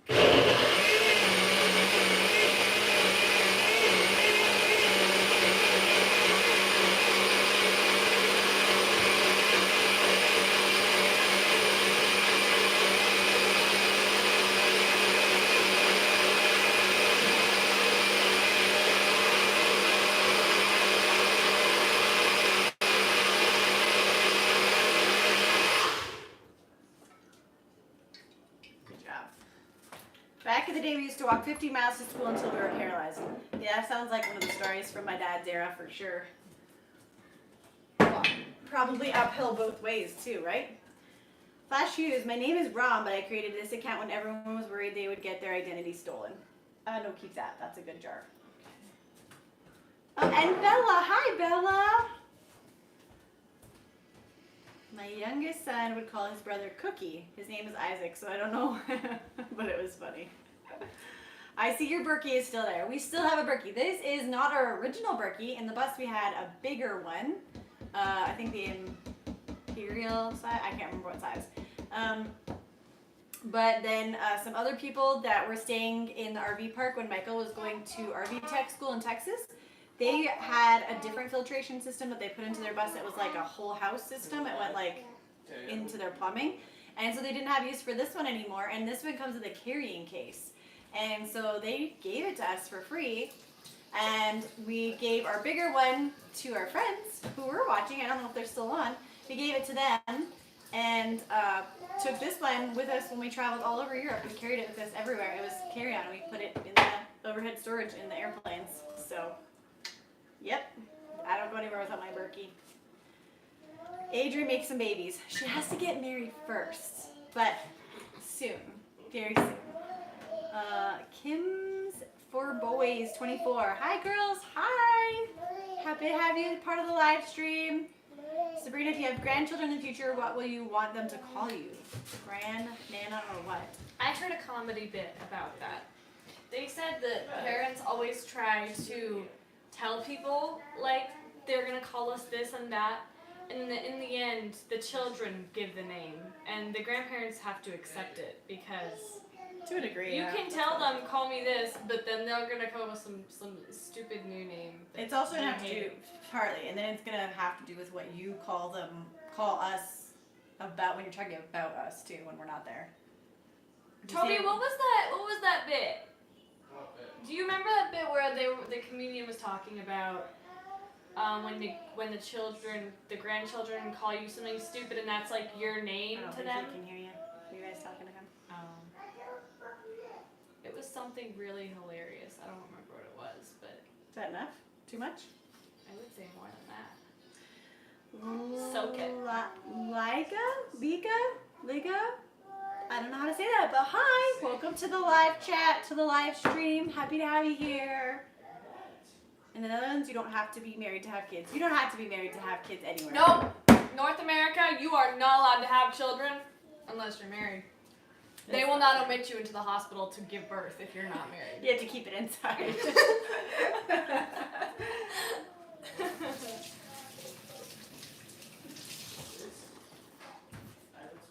Back in the day, we used to walk 50 miles to school until we were paralyzed. Yeah, that sounds like one of the stories from my dad's era for sure. Probably uphill both ways too, right? Flash Hughes, my name is Rom, but I created this account when everyone was worried they would get their identity stolen. No, keep that. That's a good jar. Oh, and Bella. Hi, Bella. My youngest son would call his brother Cookie. His name is Isaac, so I don't know, but it was funny. I see your Berkey is still there. We still have a Berkey. This is not our original Berkey. In the bus, we had a bigger one. I think the Imperial size. I can't remember what size. But then some other people that were staying in the RV park when Michael was going to RV tech school in Texas, they had a different filtration system that they put into their bus. It was like a whole house system. It went like into their plumbing. And so they didn't have use for this one anymore. And this one comes with a carrying case. And so they gave it to us for free. And we gave our bigger one to our friends who were watching. I don't know if they're still on. We gave it to them and took this one with us when we traveled all over Europe. We carried it with us everywhere. It was carry-on. We put it in the overhead storage in the airplanes. So, yep. I don't go anywhere without my Berkey. Adri makes some babies. She has to get married first, but soon, very soon. Kim's for Boys 24. Hi girls, hi. Happy to have you part of the live stream. Sabrina, if you have grandchildren in the future, what will you want them to call you? Gran, Nana, or what? I heard a comedy bit about that. They said that parents always try to tell people, like, they're going to call us this and that, and in the end, the children give the name, and the grandparents have to accept it, because To a degree, you yeah. can tell them, call me this, but then they're going to come up with some stupid new name. It's also going to have to hate do, it. partly, and then it's going to have to do with what you call us about when you're talking about us, too, when we're not there. Toby, what was that bit? Do you remember that bit where the comedian was talking about when the grandchildren call you something stupid and that's like your name I don't to think them? he can hear you. Are you guys talking to him? It was something really hilarious. I don't remember what it was, but Is that enough? Too much? I would say more than that. Soak it. Liga? I don't know how to say that, but hi! Welcome to the live chat, to the live stream. Happy to have you here. In the Netherlands, you don't have to be married to have kids. You don't have to be married to have kids anywhere. Nope. North America, you are not allowed to have children unless you're married. They will not admit you into the hospital to give birth if you're not married. You have to keep it inside. That's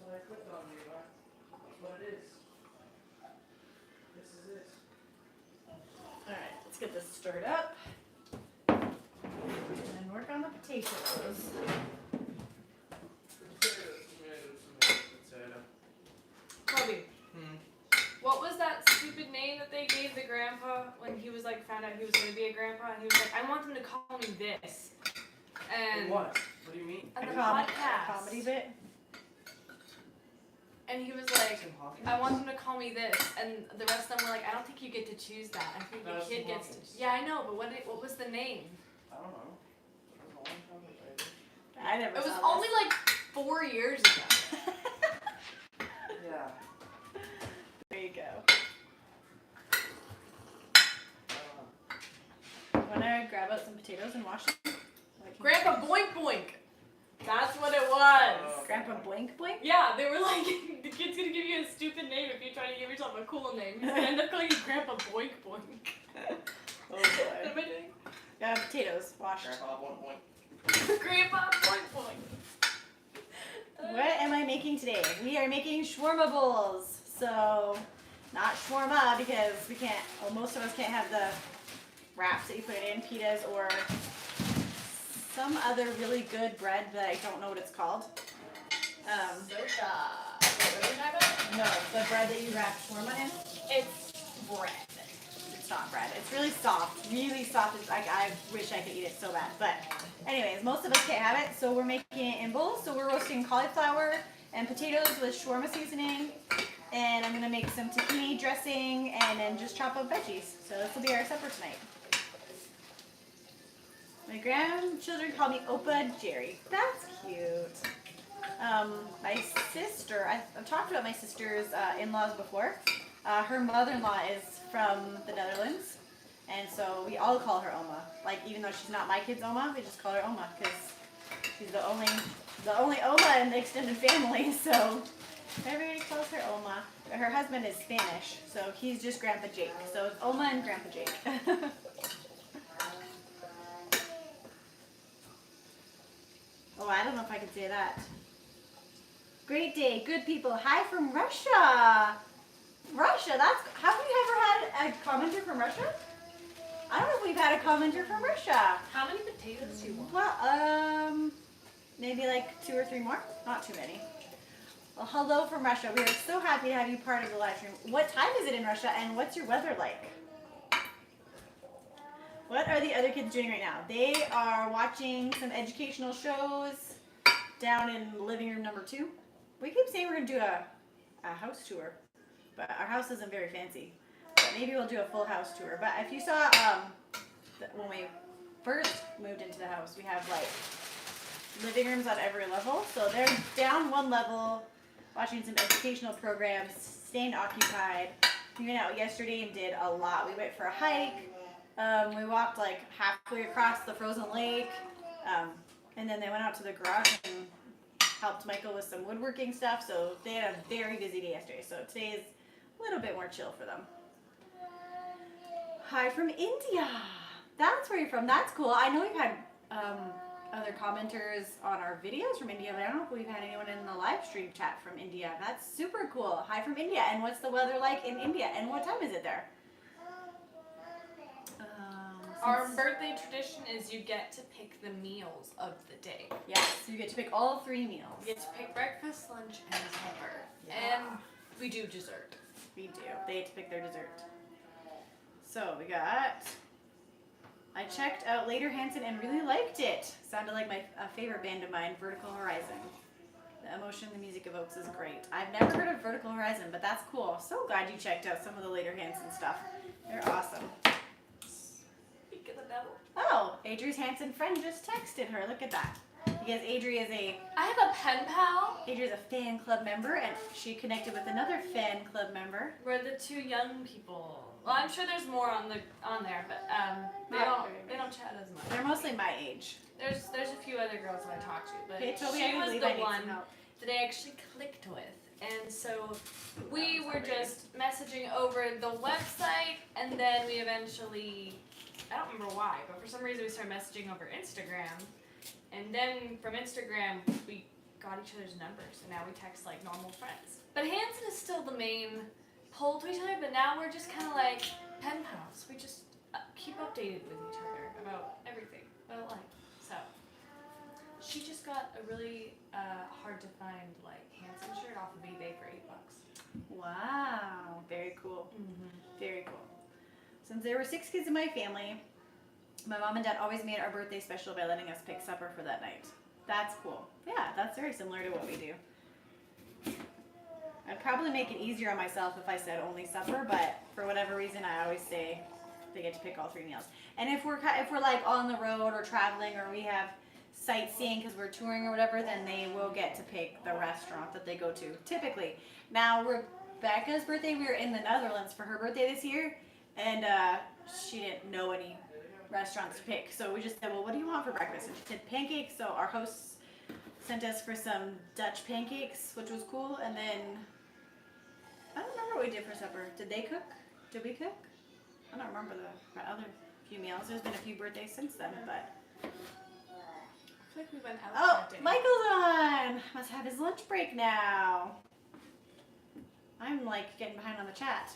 what I clicked on, Levi. That's what it is. This is it. Alright, let's get this stirred up. And then work on the potatoes. Kobe, what was that stupid name that they gave the grandpa when he was like found out he was going to be a grandpa? And he was like, I want them to call me this. And What? What do you mean? on the A podcast. comedy bit. And he was like, Tim Hawkins? I want them to call me this, and the rest of them were like, I don't think you get to choose that. I think No, the it's kid Tim gets to. Hawkins. Yeah, I know, but what was the name? I don't know. It was a long time ago. I never It was saw only like 4 years ago. Yeah. There you go. Uh, Wanna grab out some potatoes and wash them? Grandpa Boink Boink. That's what it was. Grandpa Boink Boink? Yeah, they were like, the kid's gonna give you a stupid name if you try to give yourself a cool name. He's gonna end up calling you Grandpa Boink Boink. Oh What boy. am I doing? Yeah, potatoes washed. Grandpa 1 point. Grandpa Boink Boink. What am I making today? We are making shawarma bowls. So, not shawarma because we can't, well, most of us can't have the wraps that you put it in, pitas or some other really good bread that I don't know what it's called. No, the bread that you wrap shawarma in. It's bread. It's not bread. It's really soft. Really soft. It's like, I wish I could eat it so bad. But anyways, most of us can't have it, so we're making it in bowls. So we're roasting cauliflower and potatoes with shawarma seasoning. And I'm going to make some tahini dressing and then just chop up veggies. So this will be our supper tonight. My grandchildren call me Opa Jerry. That's cute. My sister, I've talked about my sister's in-laws before. Her mother-in-law is from the Netherlands, and so we all call her Oma. Like, even though she's not my kid's Oma, we just call her Oma because she's the only Oma in the extended family. So everybody calls her Oma. Her husband is Spanish, so he's just Grandpa Jake. So it's Oma and Grandpa Jake. Oh, I don't know if I could say that. Great day, good people. Hi from Russia. Russia, have we ever had a commenter from Russia? I don't know if we've had a commenter from Russia. How many potatoes do you want? Well, maybe like 2 or 3 more. Not too many. Well, hello from Russia. We are so happy to have you part of the live stream. What time is it in Russia and what's your weather like? What are the other kids doing right now? They are watching some educational shows down in living room number 2. We keep saying we're going to do a house tour, but our house isn't very fancy. But maybe we'll do a full house tour. But if you saw when we first moved into the house, we have like living rooms on every level. So they're down 1 level, watching some educational programs, staying occupied. We went out yesterday and did a lot. We went for a hike. We walked like halfway across the frozen lake, and then they went out to the garage and helped Michael with some woodworking stuff. So they had a very busy day yesterday. So today is a little bit more chill for them. Hi from India. That's where you're from. That's cool. I know we've had other commenters on our videos from India, but I don't know if we've had anyone in the live stream chat from India. That's super cool. Hi from India. And what's the weather like in India? And what time is it there? Our birthday tradition is you get to pick the meals of the day. Yes, you get to pick all 3 meals. You get to pick breakfast, lunch, and supper. Yeah. And we do dessert. We do. They get to pick their dessert. So we got, I checked out Later Hansen and really liked it. Sounded like a favorite band of mine, Vertical Horizon. The emotion the music evokes is great. I've never heard of Vertical Horizon, but that's cool. So glad you checked out some of the later Hanson stuff. They're awesome. Speak of the devil. Oh, Adri's Hanson friend just texted her. Look at that. Because Adri is I have a pen pal. Adri's a fan club member, and she connected with another fan club member. We're the two young people. Well, I'm sure there's more on there, but they don't chat as much. They're mostly my age. There's a few other girls that I talked to, but Okay, Toby, she I was believe the I need some one help. that I actually clicked with. And so we were just messaging over the website, and then we eventually, I don't remember why, but for some reason we started messaging over Instagram. And then from Instagram, we got each other's numbers, and now we text like normal friends. But Hanson is still the main pull to each other, but now we're just kind of like pen pals. We just keep updated with each other about everything, about life. So she just got a really hard to find like Hanson shirt off of eBay for $8. Wow, very cool. Mm-hmm. Very cool. Since there were 6 kids in my family, my mom and dad always made our birthday special by letting us pick supper for that night. That's cool. Yeah, that's very similar to what we do. I'd probably make it easier on myself if I said only supper, but for whatever reason, I always say they get to pick all 3 meals. And if we're like on the road or traveling or we have sightseeing because we're touring or whatever, then they will get to pick the restaurant that they go to. Typically, now Rebecca's birthday, we were in the Netherlands for her birthday this year, and she didn't know any restaurants to pick. So we just said, well, what do you want for breakfast? And she said pancakes. So our hosts sent us for some Dutch pancakes, which was cool. And then I don't remember what we did for supper. Did they cook? Did we cook? I don't remember the other few meals. There's been a few birthdays since then, but. I feel like we went out Oh, that day. Michael's on. Must have his lunch break now. I'm like getting behind on the chat.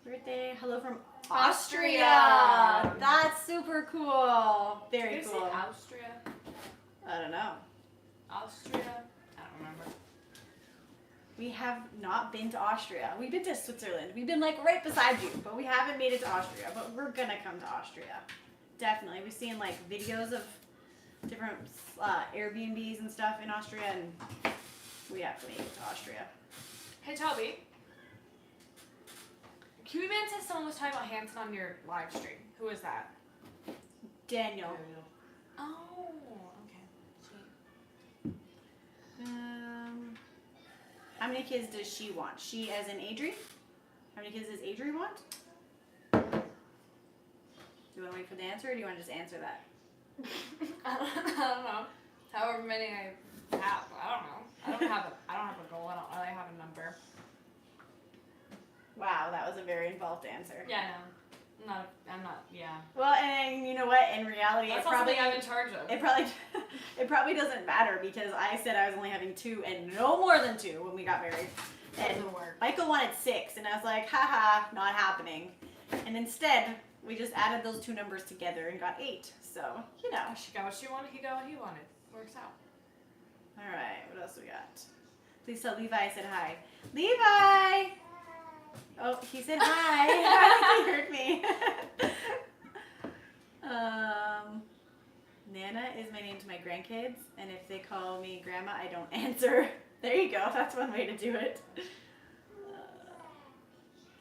Birthday, hello from Austria. That's super cool. Very Did you cool. say Austria? I don't know. Austria? I don't remember. We have not been to Austria. We've been to Switzerland. We've been like right beside you, but we haven't made it to Austria. But we're gonna come to Austria. Definitely. We've seen like videos of different Airbnbs and stuff in Austria, and we have to make it to Austria. Hey, Toby. Q-Man said someone was talking about Hanson on your live stream. Who is that? Daniel. Oh, okay. Sweet. How many kids does she want? She as in Adri? How many kids does Adri want? Do you want to wait for the answer, or do you want to just answer that? I don't know. However many I have, I don't know. I don't have a goal. I don't really have a number. Wow, that was a very involved answer. Yeah, no. I'm not, yeah. Well, and you know what? In reality, That's it probably something I'm in charge of. it probably doesn't matter because I said I was only having 2 and no more than 2 when we got married. And Doesn't work. Michael wanted 6, and I was like, haha, not happening. And instead, we just added those 2 numbers together and got 8. So, you know. She got what she wanted, he got what he wanted. Works out. All right, what else we got? Please tell Levi I said hi. Levi! Oh, he said hi. I think he heard me. Nana is my name to my grandkids, and if they call me grandma, I don't answer. There you go. That's one way to do it.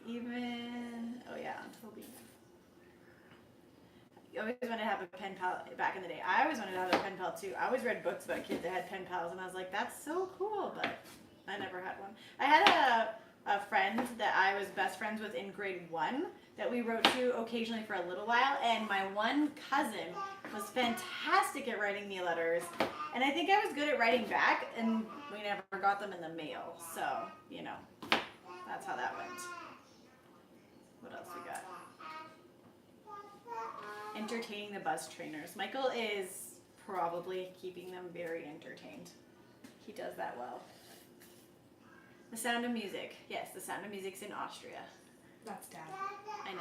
Oh yeah, Toby. You always wanted to have a pen pal back in the day. I always wanted to have a pen pal too. I always read books about kids that had pen pals, and I was like, that's so cool, but I never had one. I had a friend that I was best friends with in grade 1 that we wrote to occasionally for a little while, and my one cousin was fantastic at writing me letters, and I think I was good at writing back, and we never got them in the mail, so, you know, that's how that went. What else we got? Entertaining the bus trainers. Michael is probably keeping them very entertained. He does that well. The Sound of Music. Yes, The Sound of Music's in Austria. That's Dad. I know.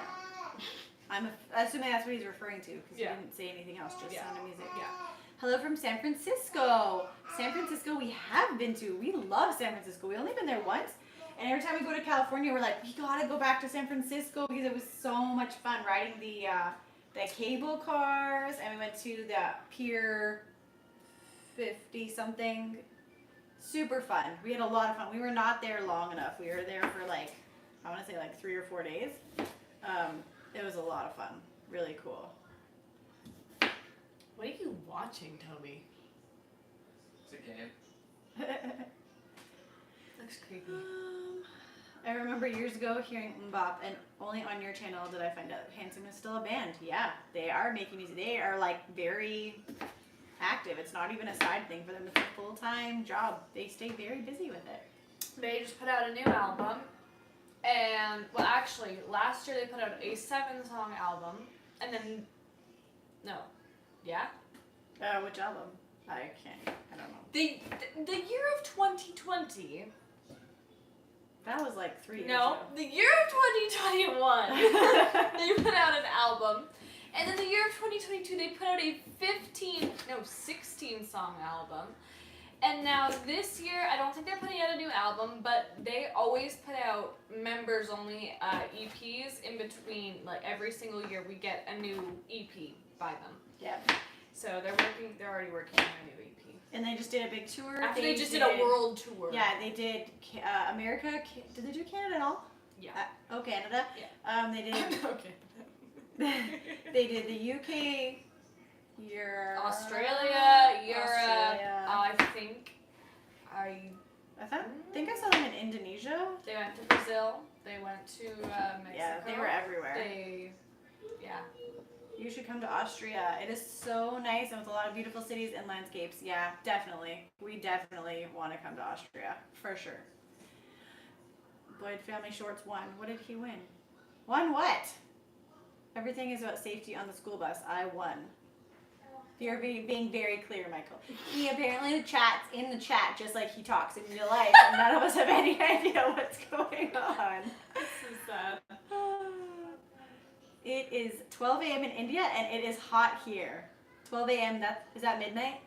I'm assuming that's what he's referring to because Yeah. he didn't say anything else, just Yeah. Sound of Music. Yeah. Hello from San Francisco. San Francisco we have been to. We love San Francisco. We've only been there once. And every time we go to California, we're like, we gotta go back to San Francisco because it was so much fun riding the cable cars. And we went to the Pier 50 something Super fun. We had a lot of fun. We were not there long enough. We were there for like, I want to say like 3 or 4 days. It was a lot of fun. Really cool. What are you watching, Toby? It's a game. Looks creepy. I remember years ago hearing Mbop, and only on your channel did I find out Handsome is still a band. Yeah, they are making music. They are like very active. It's not even a side thing for them. It's a full-time job. They stay very busy with it. They just put out a new album. And, well, actually, last year they put out a 7-song album. And then, no. Yeah? Which album? I don't know. The year of 2020. That was like 3 years No, ago. the year of 2021. They put out an album. And then the year of 2022, they put out a 16-song album. And now this year, I don't think they're putting out a new album, but they always put out members-only EPs in between. Like every single year, we get a new EP by them. Yeah. So they're already working on a new EP. And they just did a big tour. After they just did a world tour. Yeah, they did America. Did they do Canada at all? Yeah. Canada. Yeah. They did. Okay. They did the UK, Australia, Europe. Australia. I think I saw them in Indonesia. they went to Brazil. They went to Mexico. Yeah, they were everywhere. Yeah. You should come to Austria. It is so nice and with a lot of beautiful cities and landscapes. Yeah, definitely. We definitely want to come to Austria for sure. Boyd Family Shorts won. What did he win? Won what? Everything is about safety on the school bus. I won. You're being very clear, Michael. He apparently chats in the chat just like he talks in real life, and none of us have any idea what's going on. This is sad. It is 12 a.m. in India, and it is hot here. 12 a.m., is that midnight?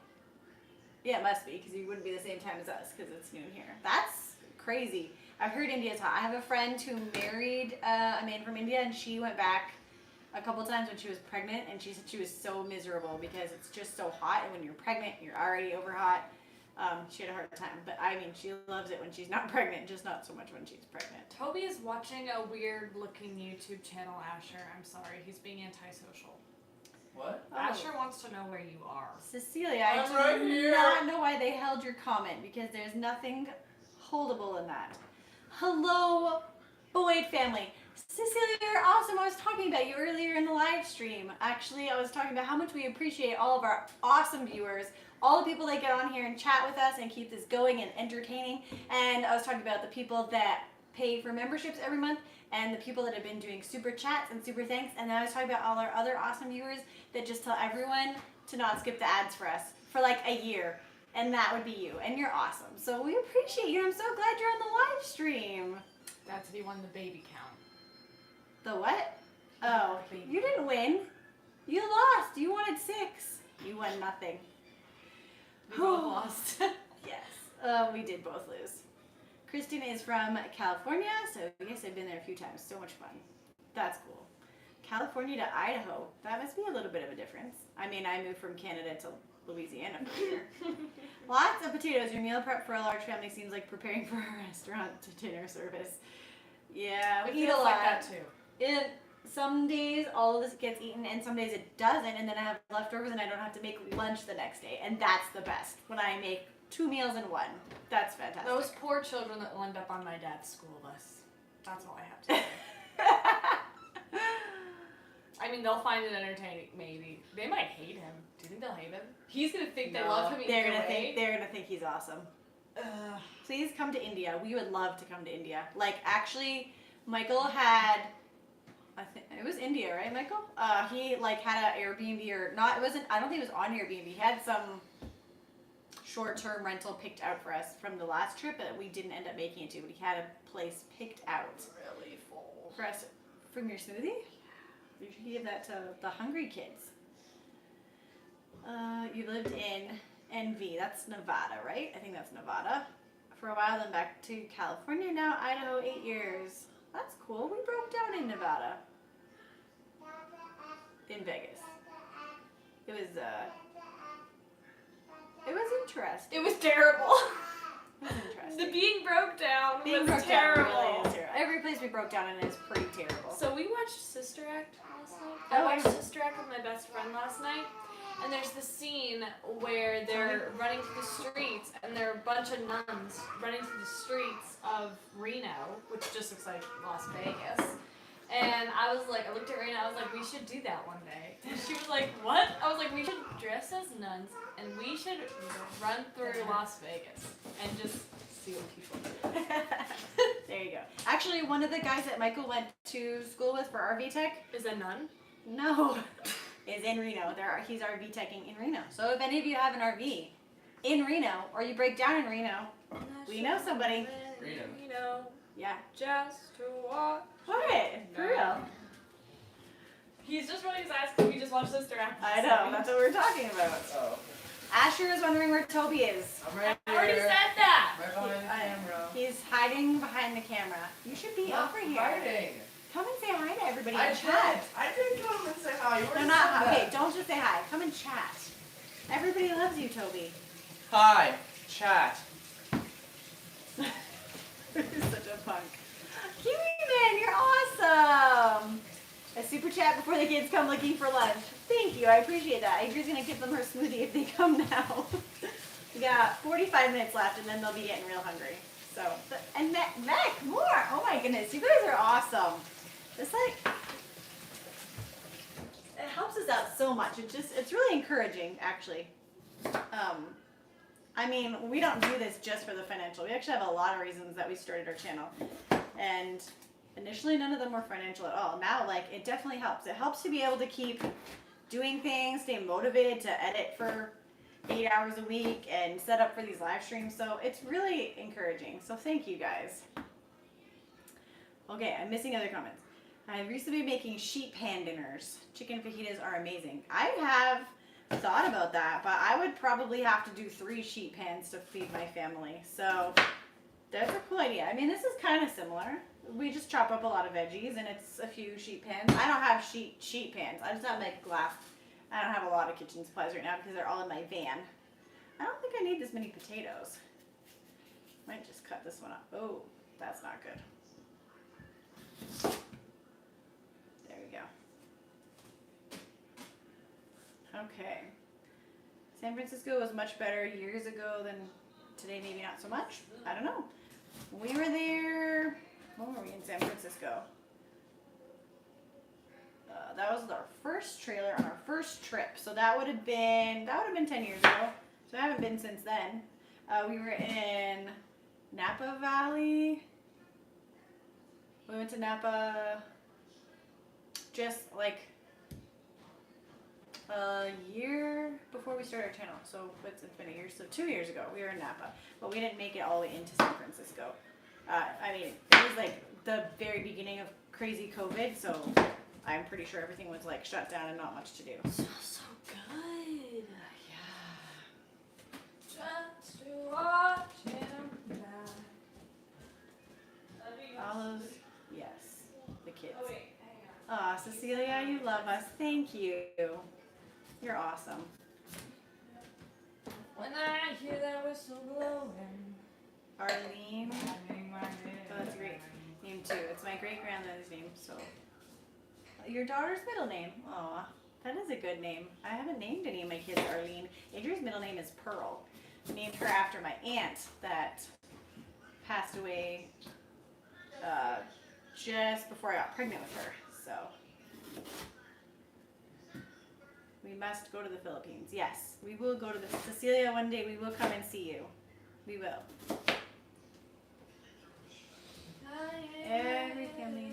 Yeah, it must be, because you wouldn't be the same time as us, because it's noon here. That's crazy. I've heard India's hot. I have a friend who married a man from India, and she went back a couple times when she was pregnant, and she said she was so miserable because it's just so hot, and when you're pregnant, you're already over hot. She had a hard time, but I mean, she loves it when she's not pregnant, just not so much when she's pregnant. Toby is watching a weird-looking YouTube channel, Asher. I'm sorry, he's being antisocial. What? Asher wants to know where you are. Cecilia, I'm right do here. not know why they held your comment, because there's nothing holdable in that. Hello, Boyd family. Cecilia, you're awesome. I was talking about you earlier in the live stream. Actually, I was talking about how much we appreciate all of our awesome viewers, all the people that get on here and chat with us and keep this going and entertaining. And I was talking about the people that pay for memberships every month and the people that have been doing super chats and super thanks. And then I was talking about all our other awesome viewers that just tell everyone to not skip the ads for us for like a year. And that would be you. And you're awesome. So we appreciate you. I'm so glad you're on the live stream. That's if he won the baby count. The what? Oh, you didn't win. You lost. You wanted 6. You won nothing. We both lost. Yes, we did both lose. Kristen is from California, so I guess I've been there a few times. So much fun. That's cool. California to Idaho. That must be a little bit of a difference. I mean, I moved from Canada to Louisiana for sure. Lots of potatoes. Your meal prep for a large family seems like preparing for a restaurant to dinner service. Yeah, we eat a lot. Like that too. Some days all of this gets eaten and some days it doesn't, and then I have leftovers and I don't have to make lunch the next day, and that's the best when I make 2 meals in one. That's fantastic. Those poor children that will end up on my dad's school bus. That's all I have to say. I mean, they'll find it entertaining, maybe. They might hate him. Do you think they'll hate him? He's gonna think they love him they're either gonna way. They're gonna think he's awesome. Please come to India. We would love to come to India. Like, actually, Michael had, I think it was India, right, Michael? He like had an Airbnb or not. It wasn't. I don't think it was on Airbnb. He had some short-term rental picked out for us from the last trip that we didn't end up making it to. But he had a place picked out Really full. for us from your smoothie. You should give that to the hungry kids. You lived in NV. That's Nevada, right? I think that's Nevada. For a while, then back to California. Now Idaho, 8 years. That's cool. We broke down in Nevada. In Vegas. It was interesting. It was terrible. That's The interesting. being broke down Being was broke down terrible. really is terrible. Every place we broke down in is pretty terrible. So we watched Sister Act last night. Oh, I watched yeah. Sister Act with my best friend last night. And there's this scene where they're running through the streets, and there are a bunch of nuns running through the streets of Reno, which just looks like Las Vegas. And I was like, I looked at Raina, I was like, we should do that one day. And she was like, what? I was like, we should dress as nuns, and we should run through Las Vegas and just see what people do. There you go. Actually, one of the guys that Michael went to school with for RV Tech, Is a nun? no, is in Reno. He's RV teching in Reno. So if any of you have an RV in Reno, or you break down in Reno, we know somebody. Reno, Yeah. just to watch. What? For real? He's just rolling his eyes because we just watched Sister Act. I know. That's what we're talking about. Oh. Asher is wondering where Toby is. I'm right I already here. said that. Right behind the camera. He's hiding behind the camera. You should be Not over here. hiding. Come and say hi to everybody I and did. chat. I did come and say hi. You No, already not said okay. that. Don't just say hi. Come and chat. Everybody loves you, Toby. Hi. Chat. You're such a punk. Kiwi Man, you're awesome. A super chat before the kids come looking for lunch. Thank you. I appreciate that. Adria's gonna give them her smoothie if they come now. We got 45 minutes left, and then they'll be getting real hungry. So, and Mac, more. Oh my goodness, you guys are awesome. It's like it helps us out so much. It's really encouraging, actually. I mean, we don't do this just for the financial. We actually have a lot of reasons that we started our channel, and initially none of them were financial at all. Now, like, it definitely helps. It helps to be able to keep doing things, stay motivated to edit for 8 hours a week and set up for these live streams. So it's really encouraging. So thank you guys. Okay, I'm missing other comments. I've recently been making sheep pan dinners. Chicken fajitas are amazing. I have thought about that, but I would probably have to do 3 sheep pans to feed my family. So that's a cool idea. I mean, this is kind of similar. We just chop up a lot of veggies and it's a few sheet pans. I don't have sheet pans. I just have like glass. I don't have a lot of kitchen supplies right now because they're all in my van. I don't think I need this many potatoes. Might just cut this one up. Oh, that's not good. There we go. Okay. San Francisco was much better years ago than today, maybe not so much. I don't know. We were there, when were we in San Francisco? That was our first trailer on our first trip. So that would have been 10 years ago. So I haven't been since then. We were in Napa Valley. We went to Napa just like a year before we started our channel. So it's been a year, so 2 years ago we were in Napa. But we didn't make it all the way into San Francisco. I mean, it was like the very beginning of crazy COVID, so I'm pretty sure everything was like shut down and not much to do. Smells so good. Yeah. Just to watch him die. All those, yes, the kids. Oh wait, hang on. Aw, Cecilia, you love us. Thank you. You're awesome. When I hear that whistle blowing, Arlene. I hang my head. Oh, that's a great name too. It's my great grandmother's name, so. Your daughter's middle name. Aw, that is a good name. I haven't named any of my kids Arlene. Adria's middle name is Pearl. I named her after my aunt that passed away just before I got pregnant with her. So we must go to the Philippines. Yes, we will go to the Cecilia one day. We will come and see you. We will. Every family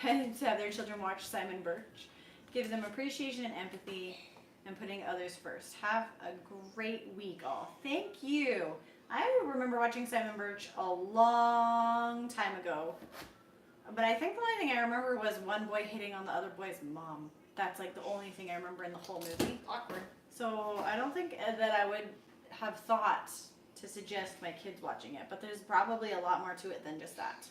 to have their children watch Simon Birch. Gives them appreciation and empathy and putting others first. Have a great week, all. Thank you. I remember watching Simon Birch a long time ago. But I think the only thing I remember was one boy hitting on the other boy's mom. That's like the only thing I remember in the whole movie. Awkward. So I don't think that I would have thought to suggest my kids watching it, but there's probably a lot more to it than just that.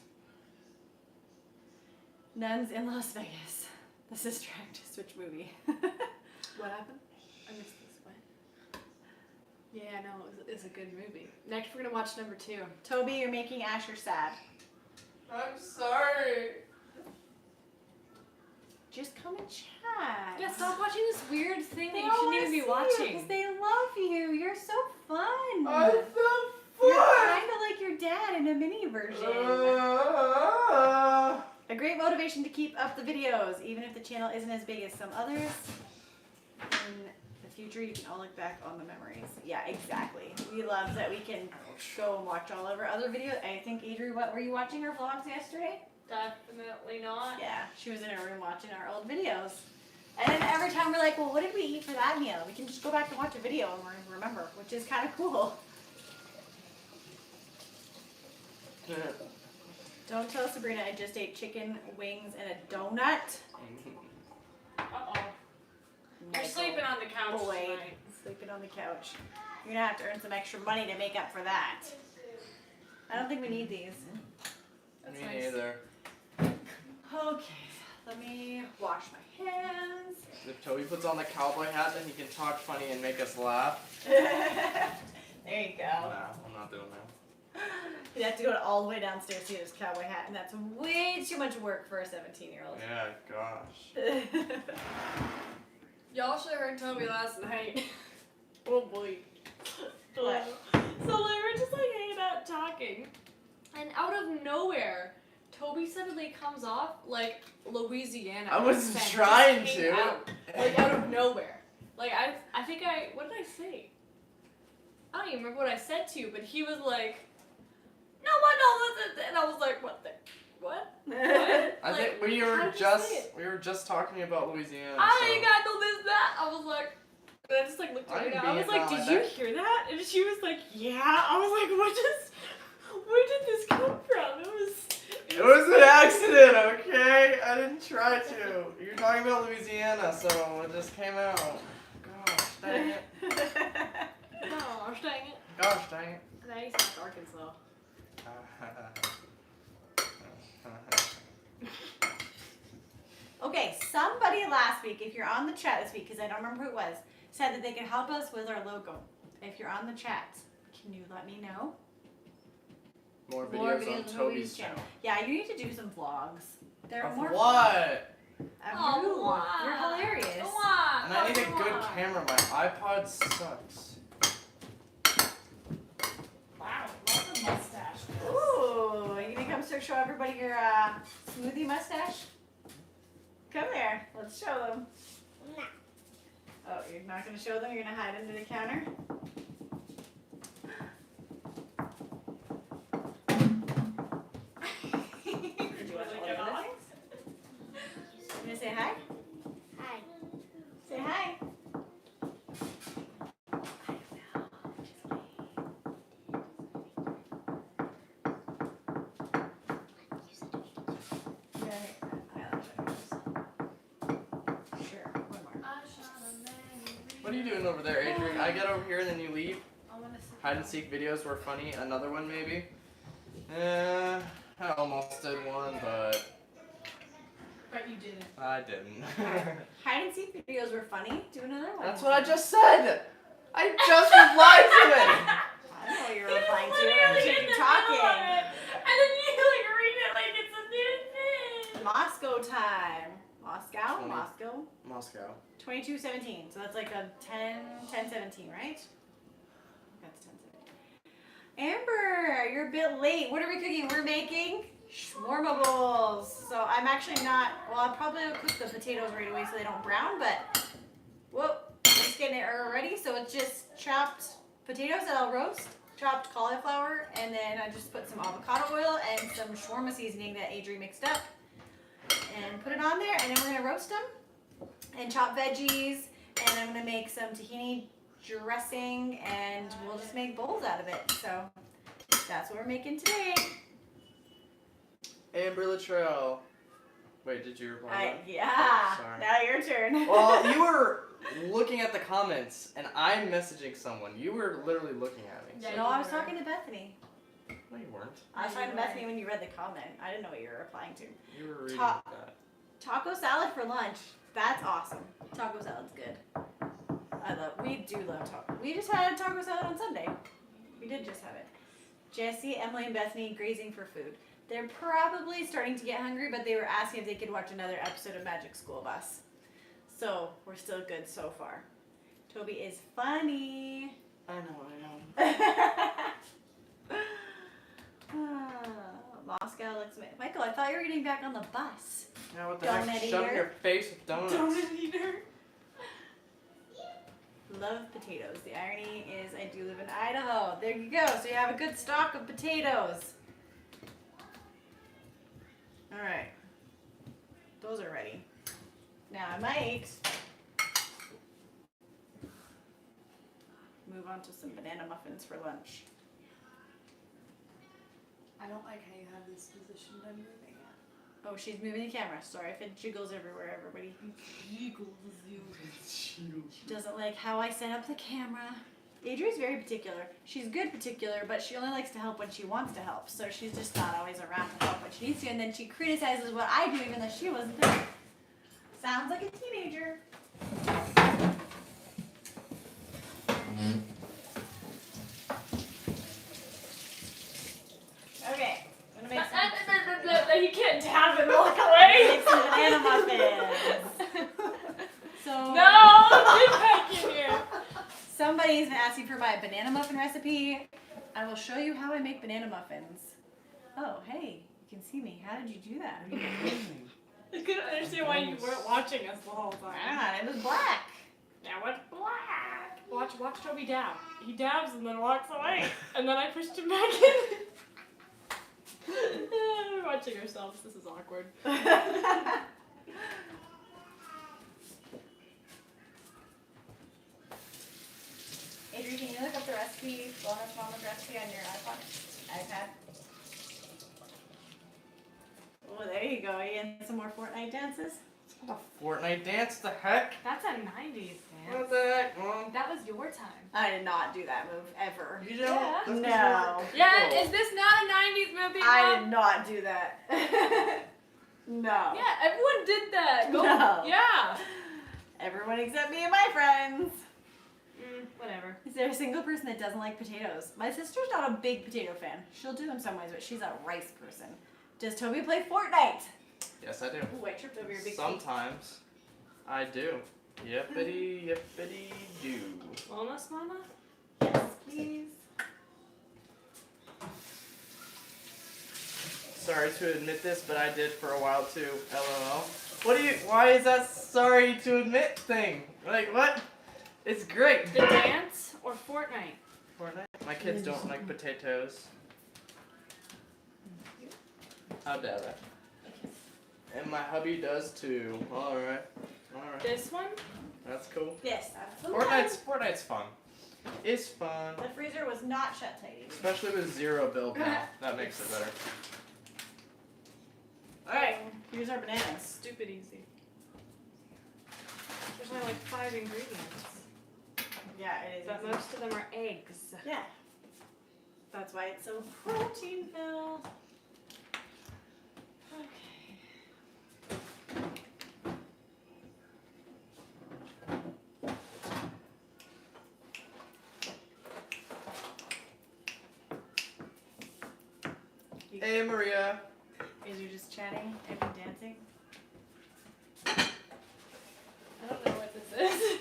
Nuns in Las Vegas. The Sister Act to Switch movie. What happened? I missed this one. Yeah, no, it's a good movie. Next, we're gonna watch number 2. Toby, you're making Asher sad. I'm sorry. Just come and chat. Yeah, stop watching this weird thing They that you all shouldn't wanna even be see watching. because they love you. You're so fun. I feel You're fun. kind of like your dad in a mini version. A great motivation to keep up the videos, even if the channel isn't as big as some others. In the future, you can all look back on the memories. Yeah, exactly. We love that we can go and watch all of our other videos. I think, Adri, what were you watching our vlogs yesterday? Definitely not. Yeah, she was in her room watching our old videos. And then every time we're like, well, what did we eat for that meal? We can just go back and watch a video and remember, which is kind of cool. Don't tell Sabrina I just ate chicken wings and a donut. Uh-oh. You're sleeping on the couch Boyd, tonight. sleeping on the couch. You're gonna have to earn some extra money to make up for that. I don't think we need these. That's Me nice. neither. Okay, let me wash my hands. If Toby puts on the cowboy hat, then he can talk funny and make us laugh. There you go. Nah, I'm not doing that. You have to go all the way downstairs to get his cowboy hat, and that's way too much work for a 17-year-old. Yeah, gosh. Y'all should have heard Toby last night. Oh boy. What? So like we're just like hanging out talking, and out of nowhere, Toby suddenly comes off like Louisiana. I wasn't accent, trying just to. came out, like out of nowhere. Like I think what did I say? I don't even remember what I said to you, but he was like, no one knows this, and I was like, what? I Like, think we how were did you just say it? talking about Louisiana. I so. ain't got no this that. I was like, and I just like looked at I her. didn't I was mean it like, not did like you that. hear that? And she was like, yeah. I was like, where did this come from? It was an accident, okay? I didn't try to. You're talking about Louisiana, so it just came out. Gosh, dang it. Oh, dang it. Gosh, dang it. Now you sound Arkansas. Okay, somebody last week, if you're on the chat this week, because I don't remember who it was, said that they could help us with our logo. If you're on the chat, can you let me know? More videos on Toby's channel. Yeah, you need to do some vlogs. They're Of more what? Fun. You. You're hilarious. And I need a good camera. My iPod sucks. Wow, love the mustache. Ooh, you gonna come show everybody your smoothie mustache? Come here, let's show them. No. Oh, you're not gonna show them? You're gonna hide under the counter? Did you watch all the other things? You gonna say hi? Hi. Say hi. What are you doing over there, Adrian? I get over here and then you leave. I wanna see. Hide and seek videos were funny. Another one maybe. I almost did one, but But you didn't. I didn't. Hide and seek videos were funny. Do another one. That's what I just said. I just replied to it. I don't know what you're replying to. You're talking. And then you like read it like it's a new thing. Moscow time. Moscow? 20. Moscow? Moscow. 22:17. So that's like a 10:17, right? That's 10:17. Amber, you're a bit late. What are we cooking? We're making shawarma bowls. So I'm actually not, well, I'll probably cook the potatoes right away so they don't brown, but whoop, just getting it ready. So it's just chopped potatoes that I'll roast, chopped cauliflower, and then I just put some avocado oil and some shawarma seasoning that Adri mixed up and put it on there, and then we're gonna roast them and chop veggies, and I'm gonna make some tahini dressing, and we'll just make bowls out of it. So that's what we're making today. Amber Latrell. Wait, did you reply? Yeah. Sorry. Now your turn. Well, you were looking at the comments, and I'm messaging someone. You were literally looking at me. Yeah, No, I was talking to Bethany. No, you weren't. I was talking to Bethany when you read the comment. I didn't know what you were replying to. You were reading Ta- that. Taco salad for lunch. That's awesome. Taco salad's good. We do love taco. We just had taco salad on Sunday. We did just have it. Jesse, Emily, and Bethany grazing for food. They're probably starting to get hungry, but they were asking if they could watch another episode of Magic School Bus. So we're still good so far. Toby is funny. I know I Moscow looks amazing. Michael, I thought you were getting back on the bus. am. Yeah, what the Donut heck? Shove eater. your face with donuts. Donut eater. Love potatoes. The irony is I do live in Idaho. There you go. So you have a good stock of potatoes. All right. Those are ready. Now I might move on to some banana muffins for lunch. I don't like how you have this positioned. I'm moving it. Oh, she's moving the camera. Sorry if it jiggles everywhere, everybody. She doesn't like how I set up the camera. Adri's very particular. She's good particular, but she only likes to help when she wants to help. So she's just not always around to help when she needs to, and then she criticizes what I do even though she wasn't there. Sounds like a teenager. Okay, I'm gonna make some, You can't tap and walk away. make some banana muffins. So No, get back in here. somebody's been asking for my banana muffin recipe. I will show you how I make banana muffins. Oh, hey, you can see me. How did you do that? I couldn't understand why you weren't watching us the whole time. Ah, it was black. Now it's black. Watch Toby dab. He dabs and then walks away. And then I pushed him back in. We're watching ourselves. This is awkward. Adri, can you look up the recipe, Wellness Mama's recipe on your iPad? Oh, there you go. Are you in some more Fortnite dances? It's not a Fortnite dance. The heck? That's a 90s What dance. the heck, Mom? That was your time. I did not do that move ever. You don't? Yeah. That's 'cause No. you're Yeah, cool. is this not a 90s movie? I Mom? did not do that. No. Yeah, everyone did that. Go. No. Yeah. Everyone except me and my friends. Whatever. Is there a single person that doesn't like potatoes? My sister's not a big potato fan. She'll do in some ways, but she's a rice person. Does Toby play Fortnite? Yes, I do. Ooh, I tripped over your big feet. Sometimes I do. Yippity yippity do. Wellness Mama? Yes, please. Sorry to admit this, but I did for a while too. LOL. What do you? Why is that sorry to admit thing? Like what? It's great. The dance or Fortnite? Fortnite. My kids don't like potatoes. How dare I? And my hubby does too. Alright. Alright. This one? That's cool. Yes, absolutely. Fortnite's fun. It's fun. The freezer was not shut tight. Especially with zero build now. That makes it better. Alright, here's our bananas. Stupid easy. There's only like 5 ingredients. Yeah, it is. But easy. most of them are eggs. Yeah. That's why it's so protein filled. Okay. Hey Maria. Is you just chatting and dancing? I don't know what this is.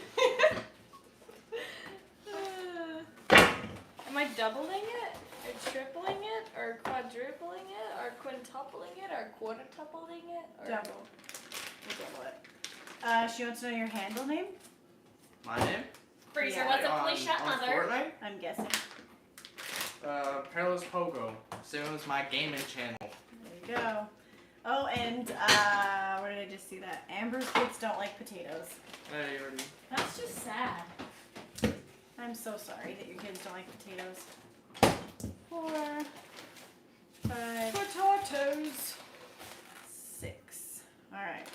Am I doubling it? Or tripling it? Or quadrupling it? Or quintupling it? Or quartupling it? Or Double. We'll double it. She wants to know your handle name? My name? Freezer, Yeah. what's a On- police shot on mother? Fortnite? I'm guessing. Perilous Pogo. Same as my gaming channel. There you go. Oh, and where did I just see that? Amber's kids don't like potatoes. Hey, you already. That's just sad. I'm so sorry that your kids don't like potatoes. 4, 5, Potatoes. 6. All right.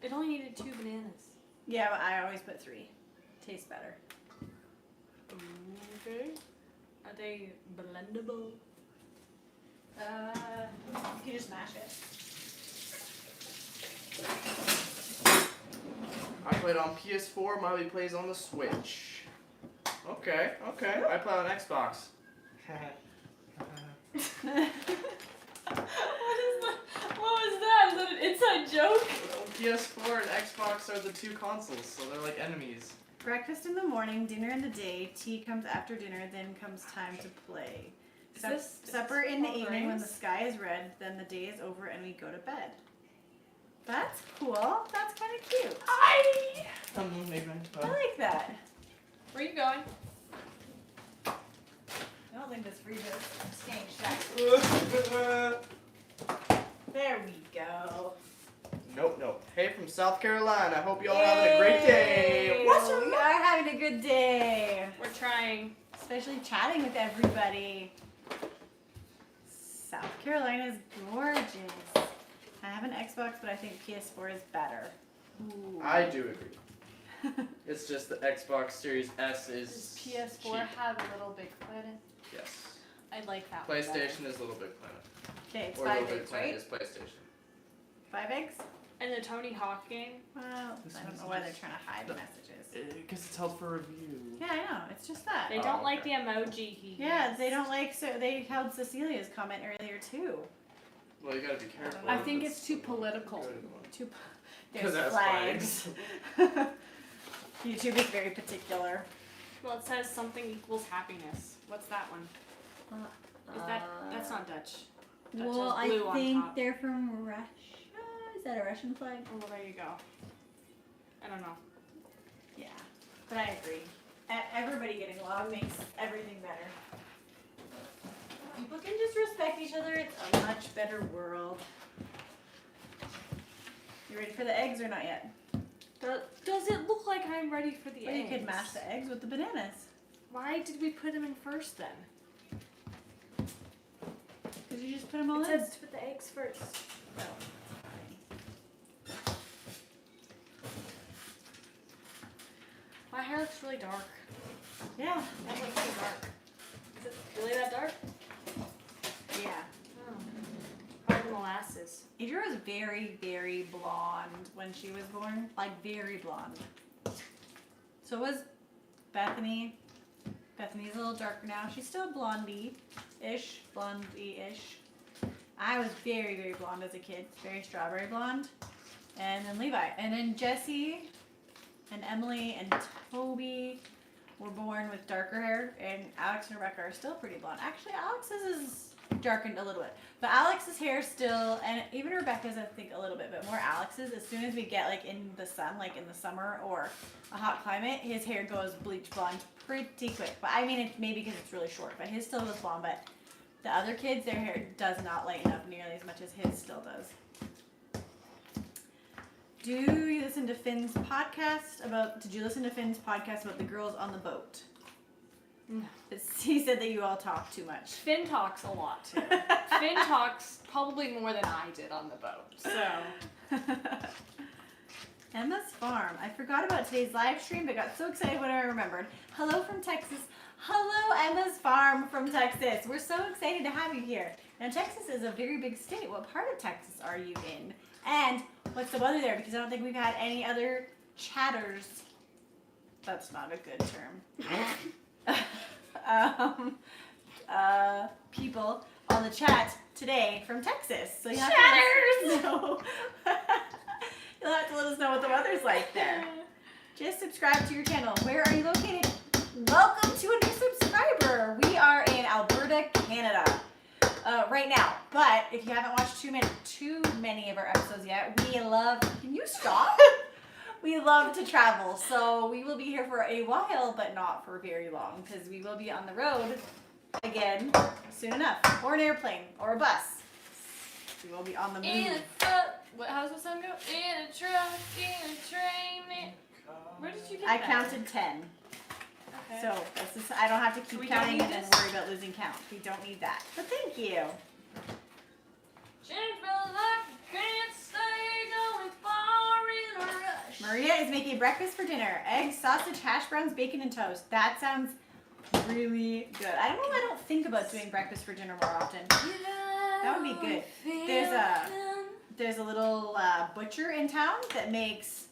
It only needed 2 bananas. Yeah, but I always put 3. Tastes better. Okay. Are they blendable? You can just mash it. I played on PS4. Miley plays on the Switch. Okay. I play on Xbox. What was that? Is that an inside joke? PS4 and Xbox are the two consoles, so they're like enemies. Breakfast in the morning, dinner in the day, tea comes after dinner, then comes time to play. Supper in the evening when the sky is red, then the day is over and we go to bed. That's cool. That's kind of cute. I like that. Where are you going? I don't think this freezes. I'm staying shut. There we go. Nope. Hey, from South Carolina. I hope you all having a great day. We are having a good day. We're trying. Especially chatting with everybody. South Carolina is gorgeous. I have an Xbox, but I think PS4 is better. Ooh. I do agree. It's just the Xbox Series S is Does PS4 cheap. have a Little Big Planet? Yes. I like that one PlayStation is Little Big Planet. Okay, it's Or 5 Little Big eggs, Planet right? is PlayStation. 5 eggs? And the Tony Hawk game. Well, I don't know why they're trying to hide the messages. Because it's held for review. Yeah, I know. It's just that. They don't like the emoji he Yeah, used. they don't like. So they held Cecilia's comment earlier too. Well, you gotta be careful. I think it's too political. There's that's flags. YouTube is very particular. Well, it says something equals happiness. What's that one? Is that's not Dutch. Dutch Well, has blue I on think top. they're from Russia. Is that a Russian flag? Oh, well, there you go. I don't know. Yeah, but I agree. Everybody getting along makes everything better. People can just respect each other. It's a much better world. You ready for the eggs or not yet? Does it look like I'm ready for the Or eggs? you could mash the eggs with the bananas. Why did we put them in first then? Because you just put them all It in. says to put the eggs first. Oh, My hair looks really dark. yeah, That looks so dark. Is it really that dark? yeah. Oh. Probably molasses. Adria was very, very blonde when she was born. Like, very blonde. So was Bethany. Bethany's a little darker now. She's still blondie-ish. Blondie-ish. I was very, very blonde as a kid. Very strawberry blonde. And then Levi. And then Jesse and Emily and Toby were born with darker hair. And Alex and Rebecca are still pretty blonde. Actually, Alex's is darkened a little bit. But Alex's hair still, and even Rebecca's I think a little bit, but more Alex's, as soon as we get like in the sun, like in the summer or a hot climate, his hair goes bleach blonde pretty quick. But I mean, it's maybe because it's really short, but his still goes blonde. But the other kids, their hair does not lighten up nearly as much as his still does. Did you listen to Finn's podcast about the girls on the boat? No. He said that you all talk too much. Finn talks a lot too. Finn talks probably more than I did on the boat. So Emma's Farm. I forgot about today's live stream, but got so excited when I remembered. Hello from Texas. Hello, Emma's Farm from Texas. We're so excited to have you here. Now, Texas is a very big state. What part of Texas are you in? And what's the weather there? Because I don't think we've had any other chatters. That's not a good term. People on the chat today from Texas. So you have to let us know. You'll have to let us know what the weather's like there. Just subscribe to your channel. Where are you located? Welcome to a new subscriber. We are in Alberta, Canada, right now. But if you haven't watched too many of our episodes yet, can you stop? We love to travel, so we will be here for a while, but not for very long, because we will be on the road again soon enough, or an airplane, or a bus. We will be on the move. in a truck. How does the song go? In a truck, in a train. Where did you get I that? counted 10, Okay. so this is, I don't have to keep We don't counting need and then this? worry about losing count. We don't need that. But thank you. Change my life, can't stay going far in a rush. Maria is making breakfast for dinner: eggs, sausage, hash browns, bacon, and toast. That sounds really good. I don't know. I don't think about doing breakfast for dinner more often. That would be good. There's a little butcher in town that makes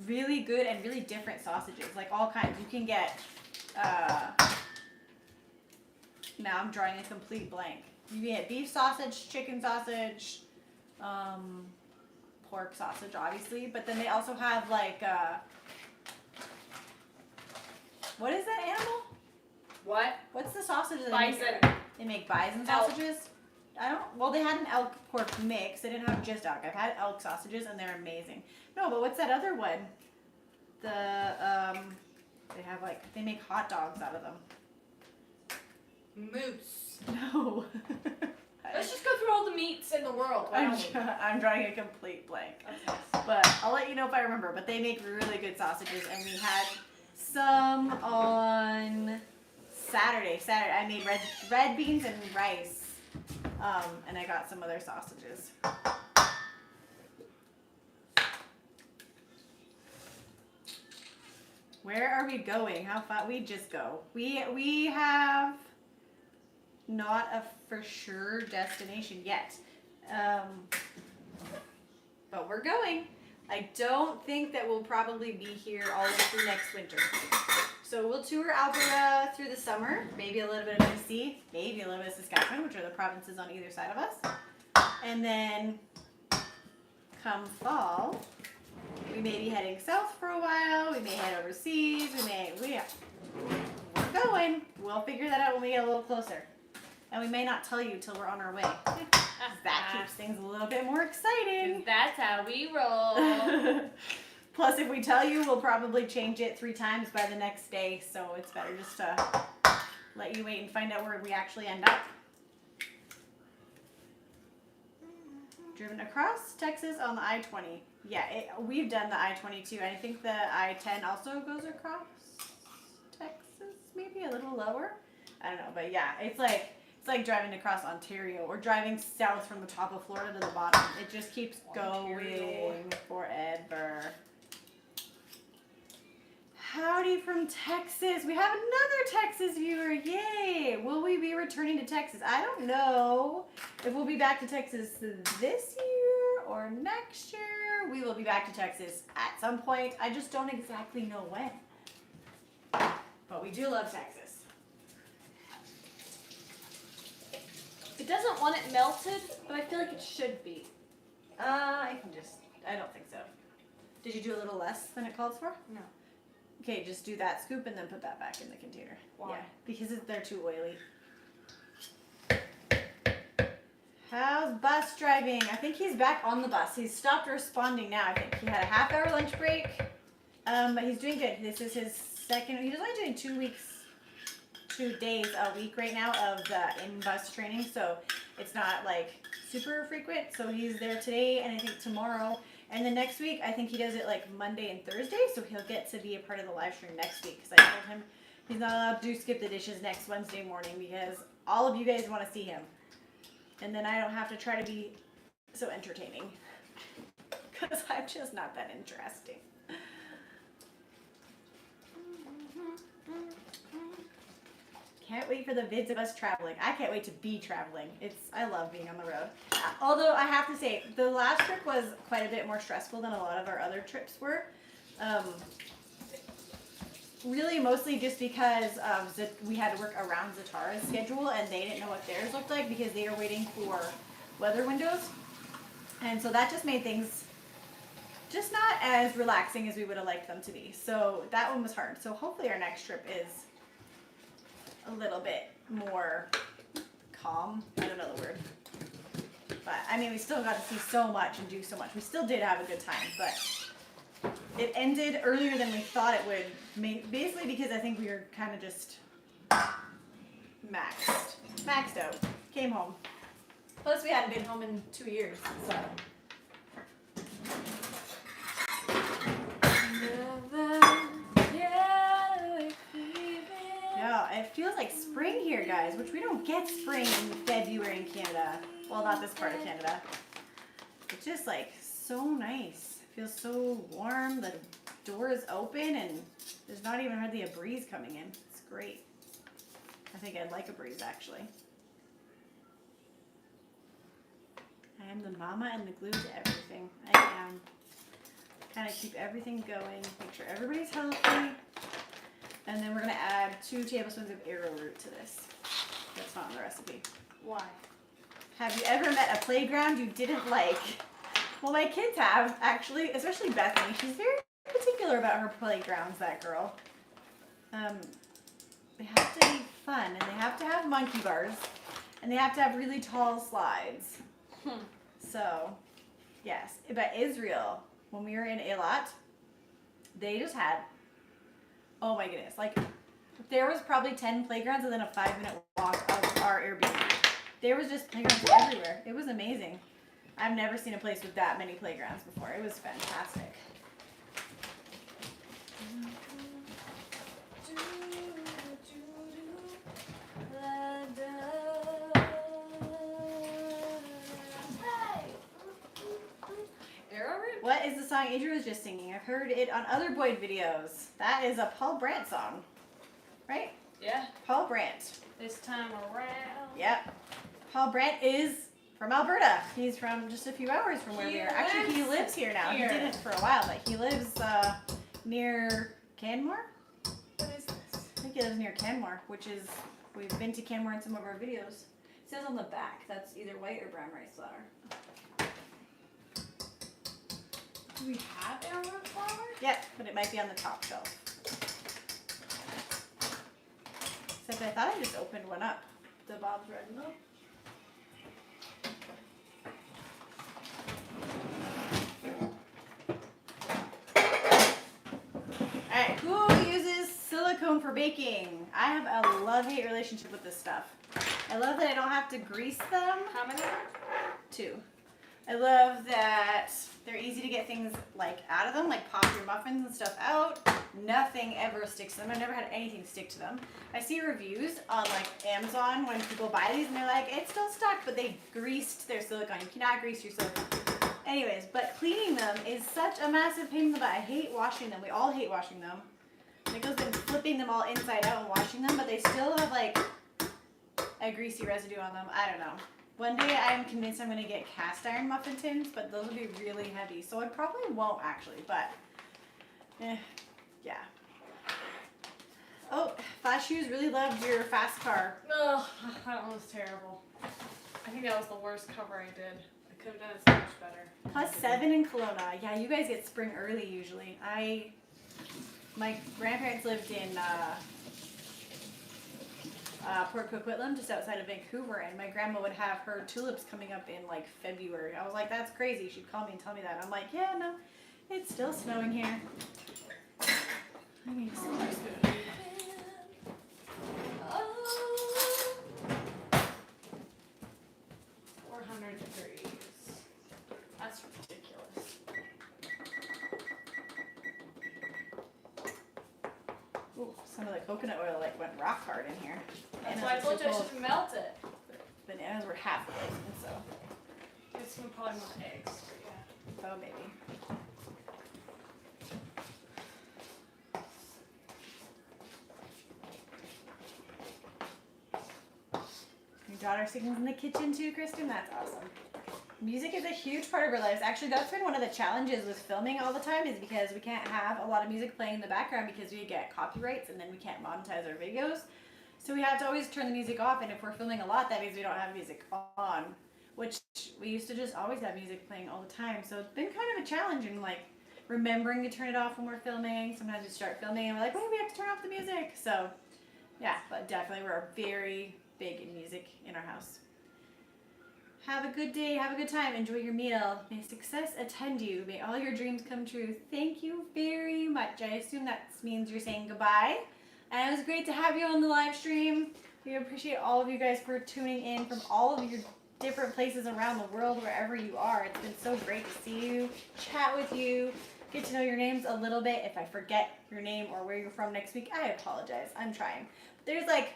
really good and really different sausages, like all kinds. You can get, now I'm drawing a complete blank. You can get beef sausage, chicken sausage, pork sausage, obviously, but then they also have like, what is that animal? What? What's the sausage that Bison. they make bison Elk. sausages? Well, they had an elk pork mix. They didn't have just elk. I've had elk sausages and they're amazing. No, but what's that other one? They have they make hot dogs out of them. Moose. No. Let's just go through all the meats in the world. Why don't we? I'm drawing a complete blank. That's nice. But I'll let you know if I remember. But they make really good sausages, and we had some on Saturday. I made red beans and rice, and I got some other sausages. Where are we going? How far? We just go. We have not a for sure destination yet, but we're going. I don't think that we'll probably be here all the way through next winter. So we'll tour Alberta through the summer, maybe a little bit of BC, maybe a little bit of Saskatchewan, which are the provinces on either side of us. And then come fall, we may be heading south for a while, we may head overseas, we're going. We'll figure that out when we get a little closer. And we may not tell you till we're on our way. That keeps things a little bit more exciting. That's how we roll. Plus, if we tell you, we'll probably change it 3 times by the next day. So it's better just to let you wait and find out where we actually end up. Driven across Texas on the I-20. Yeah, we've done the I-20 too. I think the I-10 also goes across Texas, maybe a little lower. I don't know, but yeah, it's like driving across Ontario or driving south from the top of Florida to the bottom. It just keeps going forever. Howdy from Texas. We have another Texas viewer. Yay! Will we be returning to Texas? I don't know if we'll be back to Texas this year or next year. We will be back to Texas at some point. I just don't exactly know when. But we do love Texas. It doesn't want it melted, but I feel like it should be. I don't think so. Did you do a little less than it calls for? No. Okay, just do that scoop and then put that back in the container. Why? Yeah, because they're too oily. How's bus driving? I think he's back on the bus. He's stopped responding now. I think he had a half-hour lunch break, but he's doing good. This is his second. He's only doing 2 days a week right now of the in-bus training, so it's not like super frequent. So he's there today and I think tomorrow. And then next week, I think he does it like Monday and Thursday, so he'll get to be a part of the live stream next week. Because I told him he's not allowed to do skip the dishes next Wednesday morning because all of you guys want to see him. And then I don't have to try to be so entertaining. Because I'm just not that interesting. Can't wait for the vids of us traveling. I can't wait to be traveling. I love being on the road. Although I have to say, the last trip was quite a bit more stressful than a lot of our other trips were. Really mostly just because we had to work around Zatara's schedule and they didn't know what theirs looked like because they were waiting for weather windows. And so that just made things just not as relaxing as we would have liked them to be. So that one was hard. So hopefully our next trip is a little bit more calm. I don't know the word. But I mean, we still got to see so much and do so much. We still did have a good time, but it ended earlier than we thought it would. Basically because I think we were kind of just maxed out. Came home. Plus we hadn't been home in 2 years, so. Yeah, it feels like spring here, guys, which we don't get spring in February in Canada. Well, not this part of Canada. It's just like so nice. It feels so warm. The door is open and there's not even hardly a breeze coming in. It's great. I think I'd like a breeze, actually. I am the mama and the glue to everything. I am. kind of keep everything going, make sure everybody's healthy. And then we're gonna add 2 tablespoons of arrowroot to this. That's not in the recipe. Why? Have you ever met a playground you didn't like? Well, my kids have, actually, especially Bethany. She's very particular about her playgrounds, that girl. They have to be fun, and they have to have monkey bars, and they have to have really tall slides. So, yes. But Israel, when we were in Eilat, they just had, oh my goodness, like, there was probably 10 playgrounds within a 5-minute walk of our Airbnb. There was just playgrounds everywhere. It was amazing. I've never seen a place with that many playgrounds before. It was fantastic. Arrowroot? What is the song Adrian was just singing? I've heard it on other Boyd videos. That is a Paul Brandt song, right? Yeah. Paul Brandt. This time around. Yep. Paul Brandt is from Alberta. He's from just a few hours from where we are. Actually, he lives here now. here. He didn't for a while, but he lives near Canmore. What is this? I think he lives near Canmore, which is, we've been to Canmore in some of our videos. It says on the back, that's either white or brown rice flour. Do we have arrowroot flour? Yep, but it might be on the top shelf. Except I thought I just opened one up. The Bob's Red Mill. Alright, who uses silicone for baking? I have a love-hate relationship with this stuff. I love that I don't have to grease them. How many? 2. I love that they're easy to get things like out of them, like pop your muffins and stuff out. Nothing ever sticks to them. I've never had anything stick to them. I see reviews on like Amazon when people buy these and they're like, it's still stuck, but they greased their silicone. You cannot grease your silicone. Anyways, but cleaning them is such a massive pain in the butt. I hate washing them. We all hate washing them. It goes in flipping them all inside out and washing them, but they still have like a greasy residue on them. I don't know. One day I'm convinced I'm going to get cast iron muffin tins, but those will be really heavy. So I probably won't actually, but yeah. Oh, Flash Shoes really loved your fast car. Oh, that one was terrible. I think that was the worst cover I did. I could have done it so much better. +7 in Kelowna. Yeah, you guys get spring early usually. My grandparents lived in Port Coquitlam, just outside of Vancouver, and my grandma would have her tulips coming up in like February. I was like, that's crazy. She'd call me and tell me that. And I'm like, yeah, no, it's still snowing here. I need some more spoon. Oh, 400 degrees. That's ridiculous. Ooh, some of the coconut oil like went rock hard in here. That's why I told you I should melt it. Bananas were half frozen, so This one probably want eggs. But yeah. oh maybe. Your daughter sings in the kitchen too, Kristen? That's awesome. Music is a huge part of our lives. Actually, that's been one of the challenges with filming all the time is because we can't have a lot of music playing in the background because we get copyrights and then we can't monetize our videos. So we have to always turn the music off, and if we're filming a lot, that means we don't have music on, which we used to just always have music playing all the time. So it's been kind of a challenge in like remembering to turn it off when we're filming. Sometimes we start filming and we're like, wait, we have to turn off the music. So yeah, but definitely we're very big in music in our house. Have a good day, have a good time, enjoy your meal. May success attend you. May all your dreams come true. Thank you very much. I assume that means you're saying goodbye. And it was great to have you on the live stream. We appreciate all of you guys for tuning in from all of your different places around the world, wherever you are. It's been so great to see you, chat with you, get to know your names a little bit. If I forget your name or where you're from next week, I apologize. I'm trying. But there's like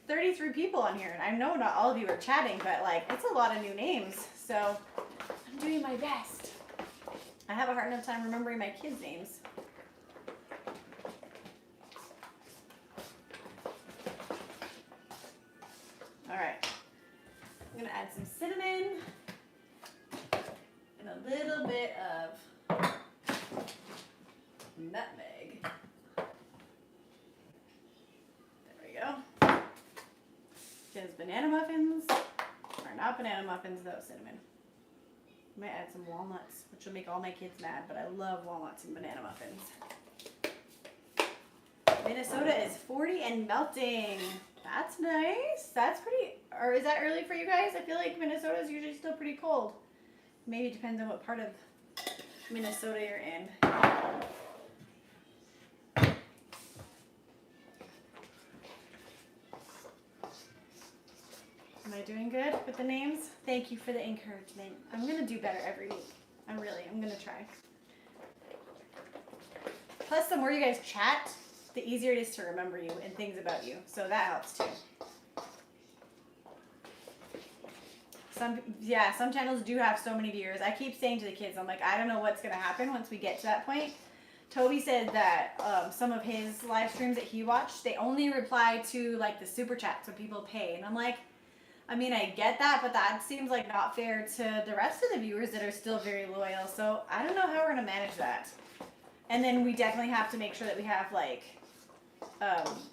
33 people on here, and I know not all of you are chatting, but like it's a lot of new names. So I'm doing my best. I have a hard enough time remembering my kids' names. All right, I'm gonna add some cinnamon and a little bit of nutmeg. There we go. Because banana muffins are not banana muffins without cinnamon. I might add some walnuts, which will make all my kids mad, but I love walnuts and banana muffins. Minnesota is 40 and melting. That's nice. That's pretty, or is that early for you guys? I feel like Minnesota is usually still pretty cold. Maybe it depends on what part of Minnesota you're in. Am I doing good with the names? Thank you for the encouragement. I'm gonna do better every week. I'm gonna try. Plus, the more you guys chat, the easier it is to remember you and things about you. So that helps too. Some channels do have so many viewers. I keep saying to the kids, I'm like, I don't know what's gonna happen once we get to that point. Toby said that some of his live streams that he watched, they only reply to like the super chats when people pay. And I'm like, I mean, I get that, but that seems like not fair to the rest of the viewers that are still very loyal. So I don't know how we're gonna manage that. And then we definitely have to make sure that we have like,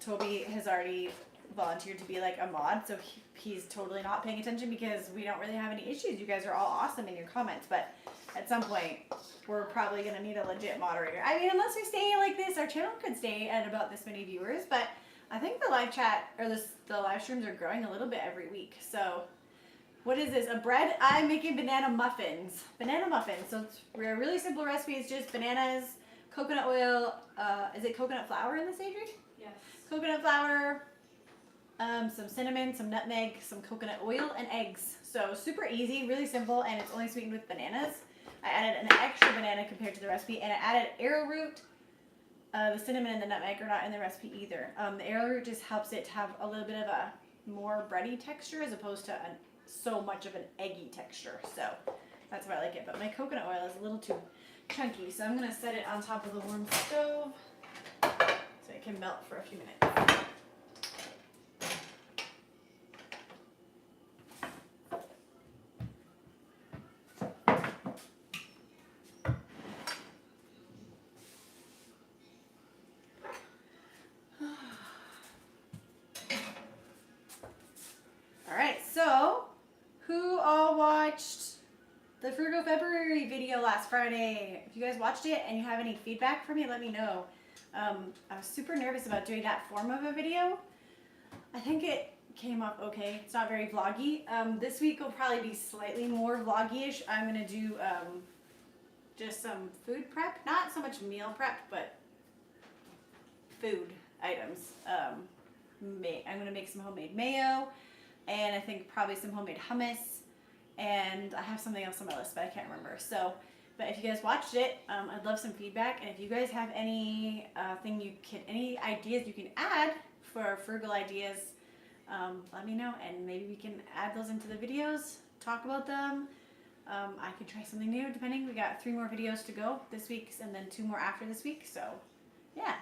Toby has already volunteered to be like a mod, so he's totally not paying attention because we don't really have any issues. You guys are all awesome in your comments, but at some point we're probably gonna need a legit moderator. I mean, unless we stay like this, our channel could stay at about this many viewers, but I think the live chat or the live streams are growing a little bit every week. So what is this? A bread? I'm making banana muffins. Banana muffins. So it's a really simple recipe. It's just bananas, coconut oil. Is it coconut flour in this, Adri? Yes. Coconut flour, some cinnamon, some nutmeg, some coconut oil, and eggs. So super easy, really simple, and it's only sweetened with bananas. I added an extra banana compared to the recipe, and I added arrowroot. The cinnamon and the nutmeg are not in the recipe either. The arrowroot just helps it to have a little bit of a more bready texture as opposed to so much of an eggy texture. So that's why I like it. But my coconut oil is a little too chunky, so I'm going to set it on top of the warm stove so it can melt for a few minutes. So, who all watched the Frugal February video last Friday? If you guys watched it and you have any feedback for me, let me know. I was super nervous about doing that form of a video. I think it came up okay. It's not very vloggy. This week will probably be slightly more vloggy-ish. I'm going to do just some food prep. Not so much meal prep, but food items. I'm going to make some homemade mayo. And I think probably some homemade hummus, and I have something else on my list, but I can't remember. So, but if you guys watched it, I'd love some feedback. And if you guys have any any ideas you can add for frugal ideas, let me know, and maybe we can add those into the videos, talk about them. I could try something new, depending. We got 3 more videos to go this week, and then 2 more after this week. So, yeah.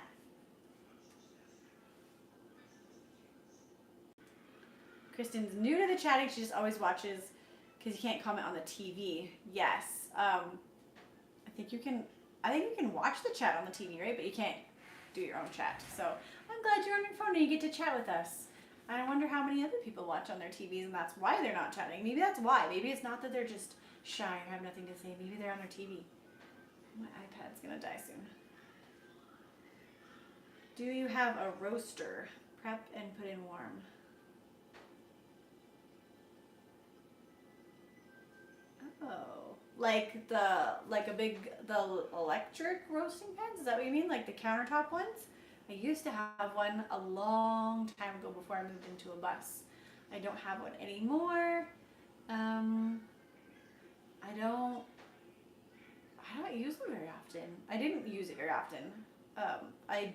Kristen's new to the chatting. She just always watches because you can't comment on the TV. Yes. I think you can watch the chat on the TV, right? But you can't do your own chat. So I'm glad you're on your phone and you get to chat with us. I wonder how many other people watch on their TVs and that's why they're not chatting. Maybe that's why. Maybe it's not that they're just shy or have nothing to say. Maybe they're on their TV. My iPad's gonna die soon. Do you have a roaster? Prep and put in warm. Oh, like the electric roasting pans? Is that what you mean? Like the countertop ones? I used to have one a long time ago before I moved into a bus. I don't have one anymore. I don't use them very often. I didn't use it very often. I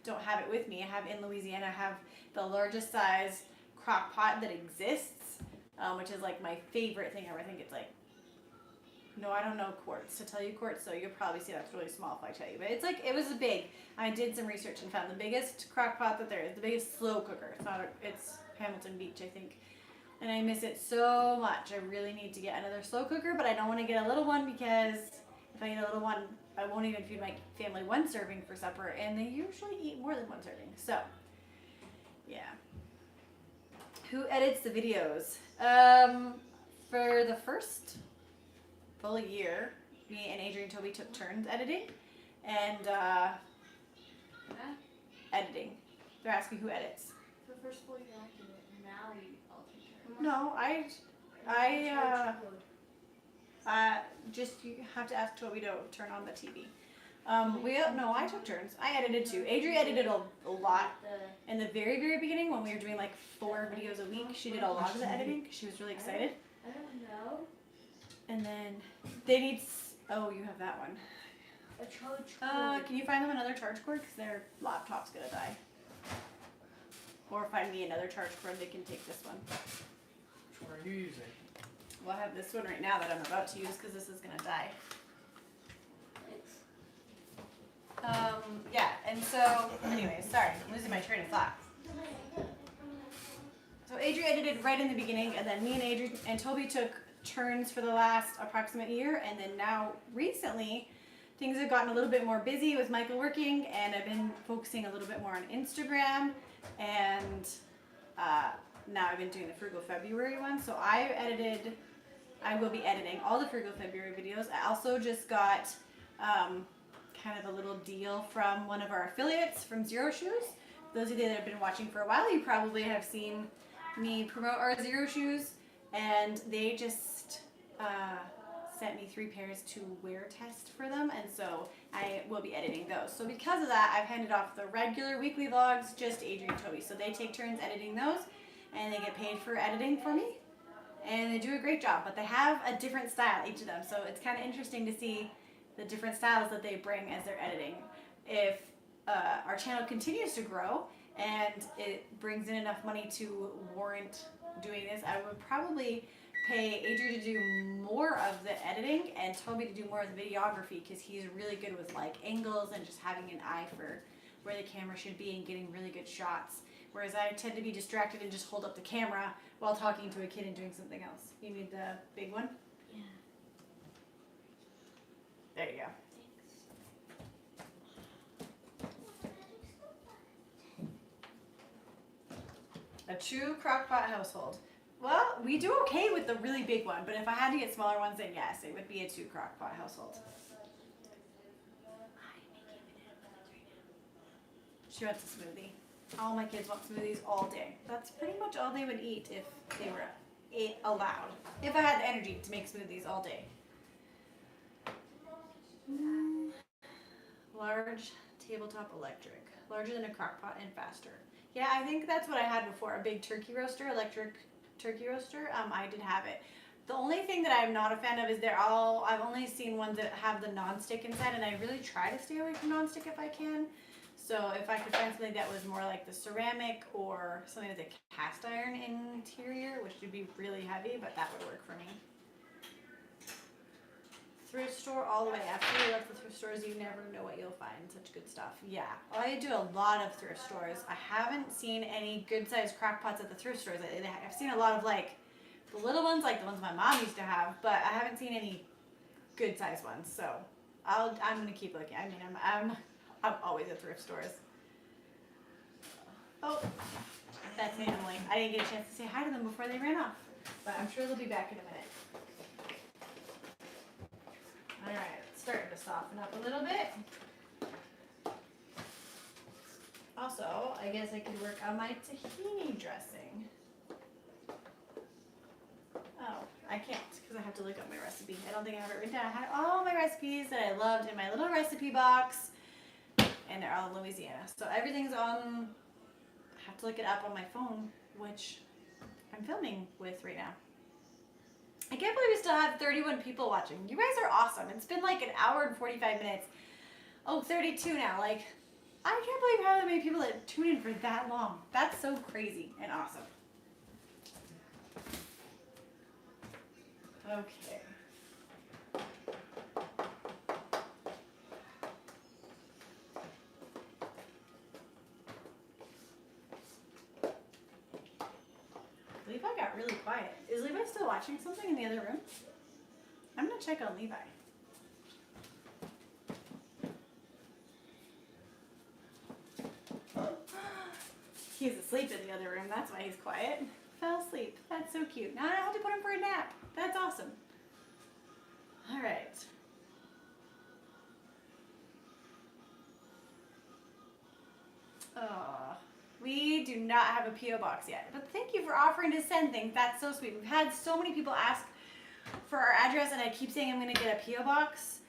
don't have it with me. I have in Louisiana, I have the largest size crock pot that exists, which is like my favorite thing ever. I think it's like, no, I don't know quarts to tell you quarts, so you'll probably see that's really small if I tell you. But it's like, it was big. I did some research and found the biggest crock pot that there is, the biggest slow cooker. It's Hamilton Beach, I think. And I miss it so much. I really need to get another slow cooker, but I don't want to get a little one because if I get a little one, I won't even feed my family one serving for supper, and they usually eat more than one serving. So, yeah. Who edits the videos? For the first full year, me and Adrian and Toby took turns editing, and editing. They're asking who edits. The first full year I did it. Now you all take turns. No, just you have to ask Toby to turn on the TV. I took turns. I edited too. Adri edited a lot in the very, very beginning when we were doing like 4 videos a week. She did a lot of the editing because she was really excited. I don't know. And then they need. Oh, you have that one. A charge Can you find them another charge cord because their laptop's gonna die? Or find me another charge cord. They can take this one. Which one are you using? Well, I have this one right now that I'm about to use because this is gonna die. Yeah, and so, anyway, sorry, I'm losing my train of thought. So Adri edited right in the beginning, and then me and Adri and Toby took turns for the last approximate year, and then now, recently, things have gotten a little bit more busy with Michael working, and I've been focusing a little bit more on Instagram, and now I've been doing the Frugal February one, so I will be editing all the Frugal February videos. I also just got kind of a little deal from one of our affiliates from Zero Shoes. Those of you that have been watching for a while, you probably have seen me promote our Zero Shoes, and they just sent me 3 pairs to wear test for them, and so I will be editing those. So because of that, I've handed off the regular weekly vlogs just to Adrian and Toby. So they take turns editing those, and they get paid for editing for me, and they do a great job, but they have a different style, each of them, so it's kind of interesting to see the different styles that they bring as they're editing. If our channel continues to grow and it brings in enough money to warrant doing this, I would probably pay Adrian to do more of the editing and Toby to do more of the videography because he's really good with like angles and just having an eye for where the camera should be and getting really good shots. Whereas I tend to be distracted and just hold up the camera while talking to a kid and doing something else. You need the big one? Yeah. There you go. A true crockpot household. Well, we do okay with the really big one, but if I had to get smaller ones, then yes, it would be a 2 crockpot household. She wants a smoothie. All my kids want smoothies all day. That's pretty much all they would eat if they were allowed. If I had the energy to make smoothies all day. Large tabletop electric. Larger than a crock pot and faster. Yeah, I think that's what I had before. A big turkey roaster, electric turkey roaster. I did have it. The only thing that I'm not a fan of is I've only seen ones that have the non-stick inside, and I really try to stay away from non-stick if I can. So if I could find something that was more like the ceramic or something with a cast iron interior, which would be really heavy, but that would work for me. Thrift store all the way. After you left the thrift stores, you never know what you'll find. Such good stuff. Yeah, I do a lot of thrift stores. I haven't seen any good-sized crock pots at the thrift stores. I've seen a lot of like the little ones, like the ones my mom used to have, but I haven't seen any good-sized ones. So I'm gonna keep looking. I mean, I'm always at thrift stores. Oh, that's Emily. I didn't get a chance to say hi to them before they ran off, but I'm sure they'll be back in a minute. All right, it's starting to soften up a little bit. Also, I guess I could work on my tahini dressing. Oh, I can't because I have to look up my recipe. I don't think I have it written down. I had all my recipes that I loved in my little recipe box, and they're all in Louisiana. So everything's on, I have to look it up on my phone, which I'm filming with right now. I can't believe we still have 31 people watching. You guys are awesome. It's been like an hour and 45 minutes. Oh, 32 now. Like, I can't believe how many people that tune in for that long. That's so crazy and awesome. Okay. Levi got really quiet. Is Levi still watching something in the other room? I'm gonna check on Levi. He's asleep in the other room. That's why he's quiet. Fell asleep. That's so cute. Now I have to put him for a nap. That's awesome. All right. Oh, we do not have a P.O. box yet, but thank you for offering to send things. That's so sweet. We've had so many people ask for our address, and I keep saying I'm going to get a P.O. box.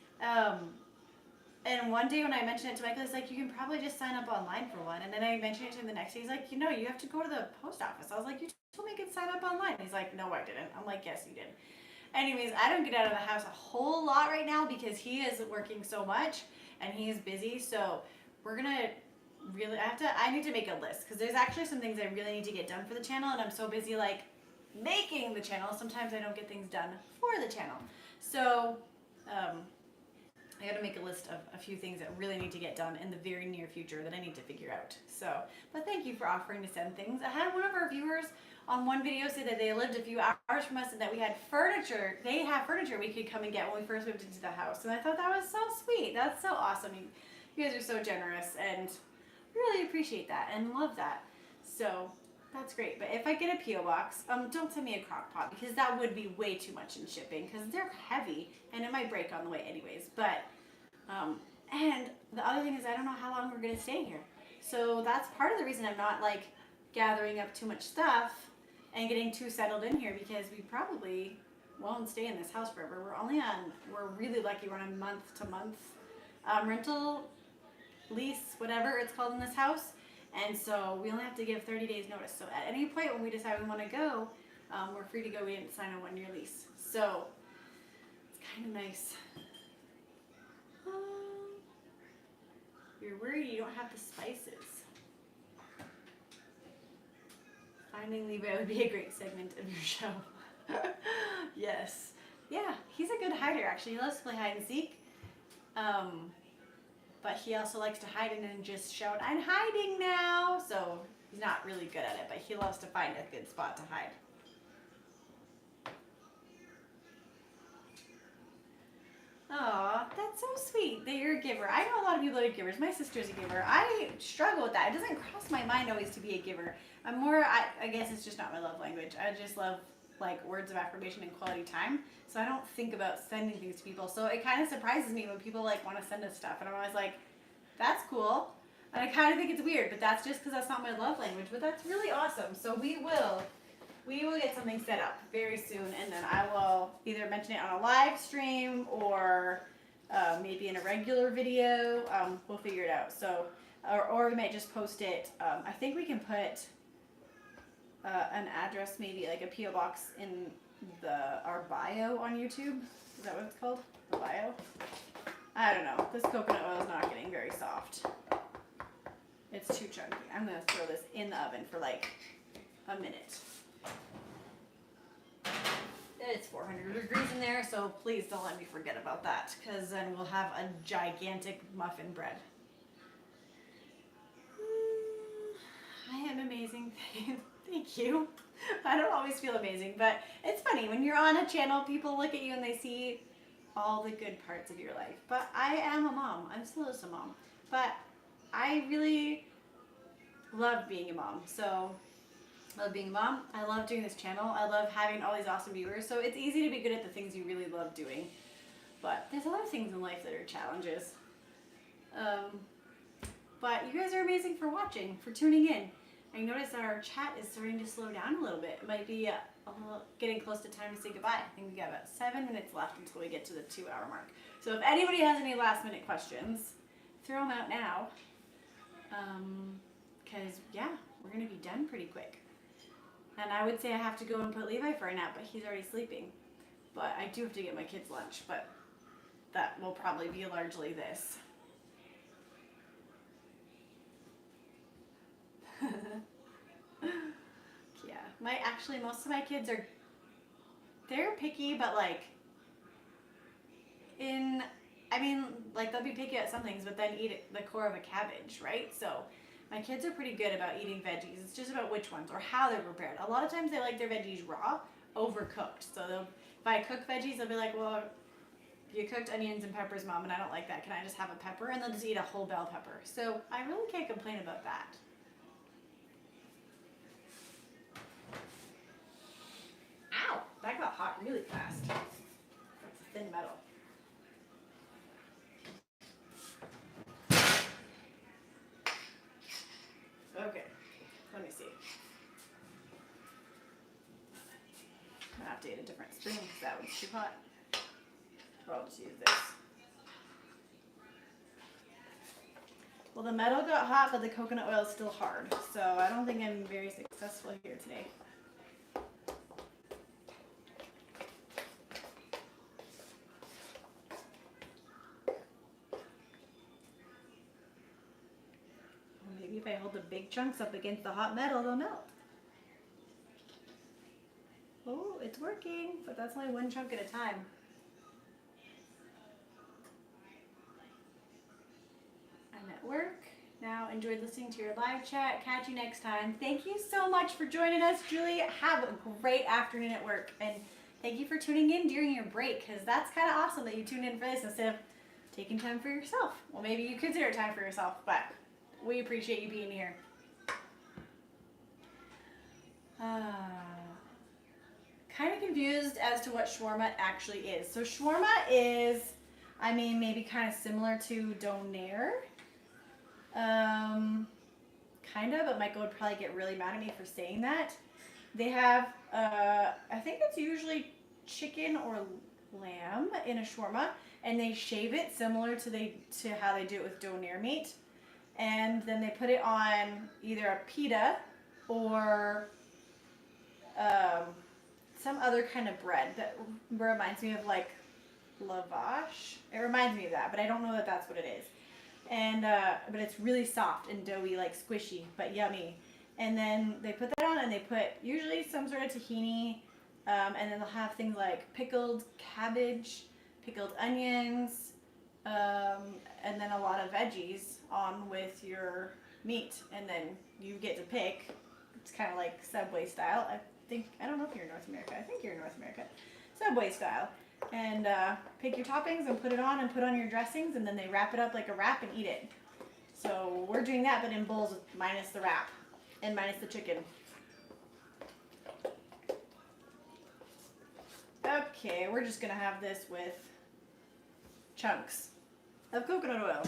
And one day when I mentioned it to Michael, he's like, you can probably just sign up online for one. And then I mentioned it to him the next day. He's like, you know, you have to go to the post office. I was like, you told me I could sign up online. He's like, no, I didn't. I'm like, yes, you did. Anyways, I don't get out of the house a whole lot right now because he is working so much and he is busy. So we're going to really, I need to make a list because there's actually some things I really need to get done for the channel. And I'm so busy like making the channel. Sometimes I don't get things done for the channel. So, I got to make a list of a few things that really need to get done in the very near future that I need to figure out. So, but thank you for offering to send things. I had one of our viewers on one video say that they lived a few hours from us and that we had furniture. They have furniture we could come and get when we first moved into the house. And I thought that was so sweet. That's so awesome. You guys are so generous and really appreciate that and love that. So that's great. But if I get a P.O. box, don't send me a crock pot because that would be way too much in shipping because they're heavy and it might break on the way anyways. But, and the other thing is I don't know how long we're going to stay here. So that's part of the reason I'm not like gathering up too much stuff and getting too settled in here because we probably won't stay in this house forever. We're really lucky we're on a month to month rental lease, whatever it's called in this house. And so we only have to give 30 days notice. So at any point when we decide we want to go, we're free to go. We didn't sign a 1-year lease. So it's kind of nice. You're worried you don't have the spices. Finding Levi would be a great segment of your show. Yes. Yeah, he's a good hider actually. He loves to play hide and seek. But he also likes to hide and then just shout, I'm hiding now. So he's not really good at it, but he loves to find a good spot to hide. Aw, that's so sweet that you're a giver. I know a lot of people that are givers. My sister's a giver. I struggle with that. It doesn't cross my mind always to be a giver. I'm more, I guess it's just not my love language. I just love like words of affirmation and quality time. So I don't think about sending things to people. So it kind of surprises me when people like want to send us stuff. And I'm always like, that's cool. And I kind of think it's weird, but that's just because that's not my love language. But that's really awesome. So we will get something set up very soon. And then I will either mention it on a live stream or maybe in a regular video. We'll figure it out. So, or we might just post it. I think we can put an address, maybe like a P.O. box in our bio on YouTube. Is that what it's called? The bio? I don't know. This coconut oil is not getting very soft. It's too chunky. I'm going to throw this in the oven for like a minute. It's 400 degrees in there, so please don't let me forget about that, because then we'll have a gigantic muffin bread. I am amazing. Thank you. I don't always feel amazing, but it's funny. When you're on a channel, people look at you and they see all the good parts of your life. But I am a mom. I'm still just a mom. But I really love being a mom. So I love being a mom. I love doing this channel. I love having all these awesome viewers. So it's easy to be good at the things you really love doing. But there's a lot of things in life that are challenges. But you guys are amazing for watching, for tuning in. I noticed our chat is starting to slow down a little bit. It might be getting close to time to say goodbye. I think we got about 7 minutes left until we get to the 2-hour mark. So if anybody has any last minute questions, throw them out now. Because, yeah, we're going to be done pretty quick. And I would say I have to go and put Levi for a nap, but he's already sleeping. But I do have to get my kids lunch, but that will probably be largely this. Yeah, most of my kids they're picky, but like they'll be picky at some things, but then eat the core of a cabbage, right? So my kids are pretty good about eating veggies. It's just about which ones or how they're prepared. A lot of times they like their veggies raw, overcooked. So if I cook veggies, they'll be like, well, you cooked onions and peppers, Mom, and I don't like that. Can I just have a pepper? And they'll just eat a whole bell pepper. So I really can't complain about that. have to get a different spoon because that one's too hot. But I'll just use this. Well, the metal got hot, but the coconut oil is still hard. So I don't think I'm very successful here today. Maybe if I hold the big chunks up against the hot metal, they'll melt. Oh, it's working, but that's only one chunk at a time. I'm at work. Now, enjoyed listening to your live chat. Catch you next time. Thank you so much for joining us, Julie. Have a great afternoon at work. And thank you for tuning in during your break, because that's kind of awesome that you tuned in for this instead of taking time for yourself. Well, maybe you consider time for yourself, but we appreciate you being here. Kind of confused as to what shawarma actually is. So shawarma is, I mean, maybe kind of similar to doner. Kind of, but Michael would probably get really mad at me for saying that. They have, I think it's usually chicken or lamb in a shawarma, and they shave it similar to how they do it with doner meat. And then they put it on either a pita or some other kind of bread that reminds me of like lavash. It reminds me of that, but I don't know that that's what it is. And but it's really soft and doughy, like squishy, but yummy. And then they put that on, and they put usually some sort of tahini, and then they'll have things like pickled cabbage, pickled onions, and then a lot of veggies on with your meat, and then you get to pick. It's kind of like Subway style. I don't know if you're in North America. I think you're in North America. Subway style. And pick your toppings and put it on and put on your dressings, and then they wrap it up like a wrap and eat it. So we're doing that, but in bowls minus the wrap and minus the chicken. Okay, we're just gonna have this with chunks of coconut oil.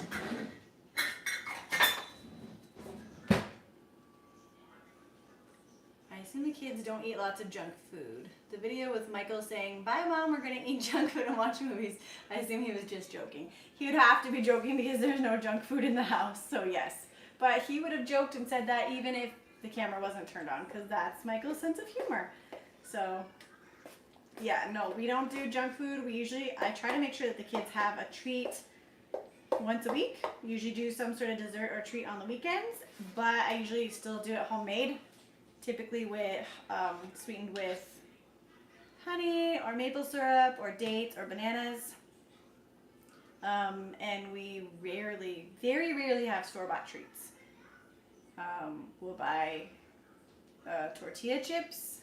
I assume the kids don't eat lots of junk food. The video with Michael saying, "Bye mom, we're gonna eat junk food and watch movies," I assume he was just joking. He would have to be joking because there's no junk food in the house, so yes. But he would have joked and said that even if the camera wasn't turned on, because that's Michael's sense of humor. So yeah, no, we don't do junk food. I try to make sure that the kids have a treat once a week. We usually do some sort of dessert or treat on the weekends, but I usually still do it homemade. Typically with sweetened with honey or maple syrup or dates or bananas. And we very rarely have store-bought treats. We'll buy tortilla chips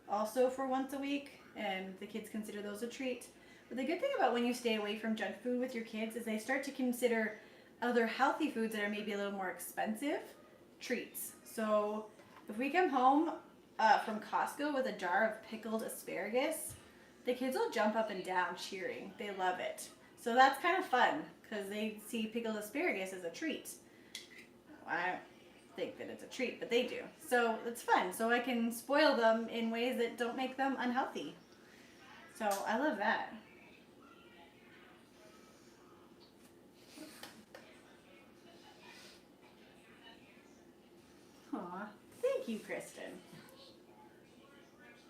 also for once a week, and the kids consider those a treat. But the good thing about when you stay away from junk food with your kids is they start to consider other healthy foods that are maybe a little more expensive treats. So if we come home from Costco with a jar of pickled asparagus, the kids will jump up and down cheering. They love it. So that's kind of fun because they see pickled asparagus as a treat. I don't think that it's a treat, but they do. So it's fun. So I can spoil them in ways that don't make them unhealthy. So I love that. Aw. Thank you, Kristen.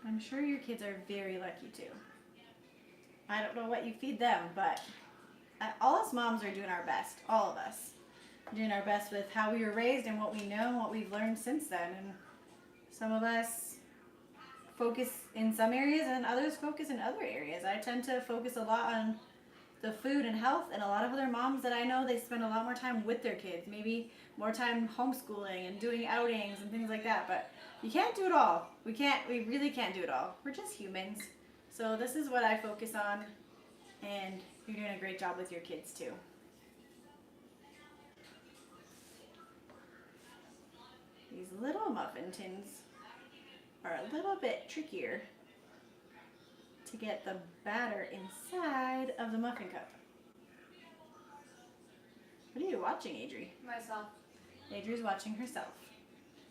I'm sure your kids are very lucky too. I don't know what you feed them, but all us moms are doing our best. All of us. Doing our best with how we were raised and what we know and what we've learned since then. And some of us focus in some areas and others focus in other areas. I tend to focus a lot on the food and health, and a lot of other moms that I know, they spend a lot more time with their kids, maybe more time homeschooling and doing outings and things like that, but you can't do it all. We really can't do it all. We're just humans. So this is what I focus on, and you're doing a great job with your kids too. These little muffin tins are a little bit trickier to get the batter inside of the muffin cup. What are you watching, Adri? Myself. Adri's watching herself.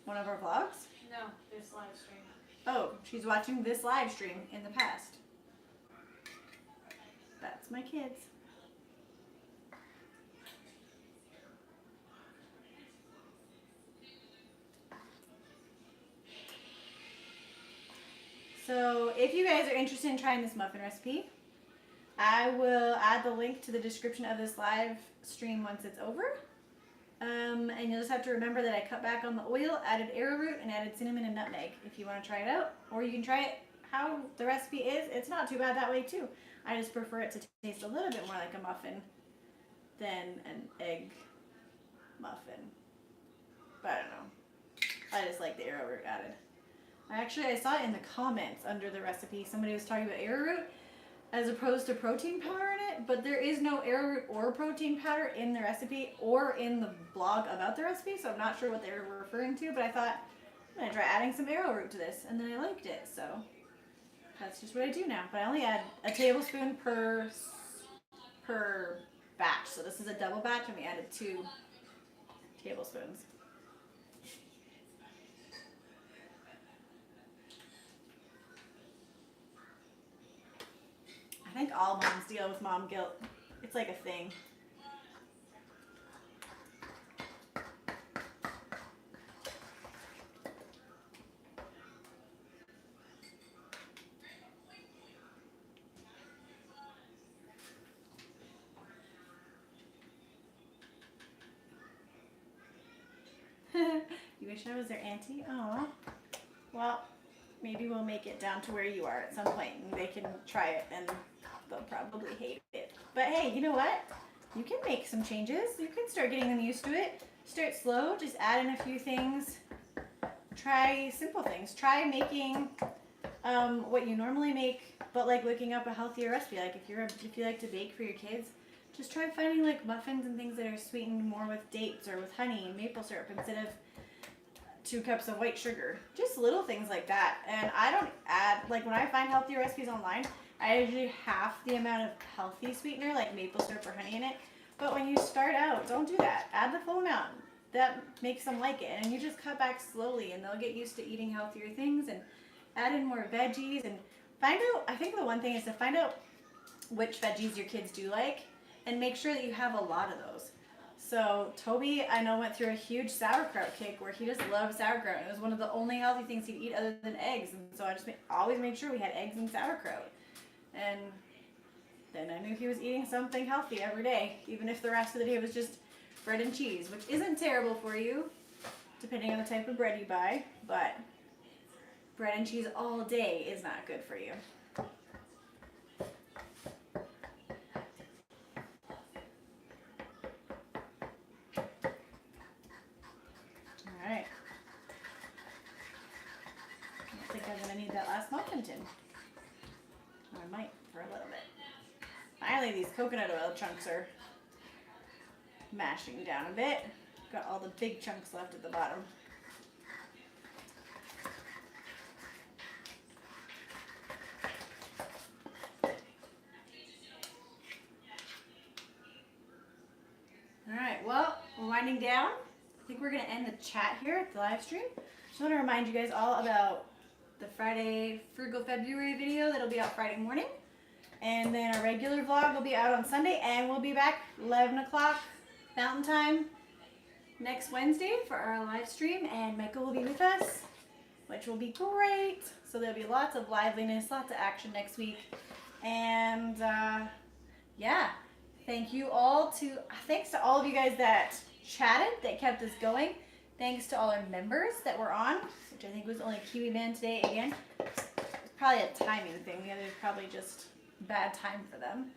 One of our vlogs? No, this live stream. Oh, she's watching this live stream in the past. That's my kids. So if you guys are interested in trying this muffin recipe, I will add the link to the description of this live stream once it's over. And you'll just have to remember that I cut back on the oil, added arrowroot, and added cinnamon and nutmeg if you want to try it out. Or you can try it how the recipe is. It's not too bad that way too. I just prefer it to taste a little bit more like a muffin than an egg muffin. But I don't know. I just like the arrowroot added. I saw it in the comments under the recipe. Somebody was talking about arrowroot as opposed to protein powder in it, but there is no arrowroot or protein powder in the recipe or in the blog about the recipe, so I'm not sure what they were referring to, but I thought, I'm going to try adding some arrowroot to this, and then I liked it, so that's just what I do now. But I only add a tablespoon per batch, so this is a double batch, and we added 2 tablespoons. I think all moms deal with mom guilt. It's like a thing. You wish I was their auntie? Aw. Well, maybe we'll make it down to where you are at some point and they can try it and they'll probably hate it. But hey, you know what? You can make some changes. You can start getting them used to it. Start slow. Just add in a few things. Try simple things. Try making what you normally make, but like looking up a healthier recipe. Like if you like to bake for your kids, just try finding like muffins and things that are sweetened more with dates or with honey and maple syrup instead of 2 cups of white sugar. Just little things like that. And I don't add, like when I find healthier recipes online, I usually half the amount of healthy sweetener, like maple syrup or honey in it. But when you start out, don't do that. Add the full amount. That makes them like it. And you just cut back slowly and they'll get used to eating healthier things and add in more veggies and find out, I think the one thing is to find out which veggies your kids do like and make sure that you have a lot of those. So Toby, I know, went through a huge sauerkraut kick where he just loved sauerkraut. It was one of the only healthy things he'd eat other than eggs. And so I just always made sure we had eggs and sauerkraut. And then I knew he was eating something healthy every day, even if the rest of the day was just bread and cheese, which isn't terrible for you, depending on the type of bread you buy, but bread and cheese all day is not good for you. Alright. I think I'm going to need that last muffin tin. Or I might for a little bit. Finally, these coconut oil chunks are mashing down a bit. Got all the big chunks left at the bottom. Alright, well, we're winding down. I think we're going to end the chat here at the live stream. Just want to remind you guys all about the Friday Frugal February video that'll be out Friday morning. And then our regular vlog will be out on Sunday. And we'll be back 11 o'clock Mountain Time next Wednesday for our live stream. And Michael will be with us, which will be great. So there'll be lots of liveliness, lots of action next week. And yeah, thanks to all of you guys that chatted, that kept us going. Thanks to all our members that were on, which I think was only Kiwi Man today again. It's probably a timing thing. The others probably just bad time for them.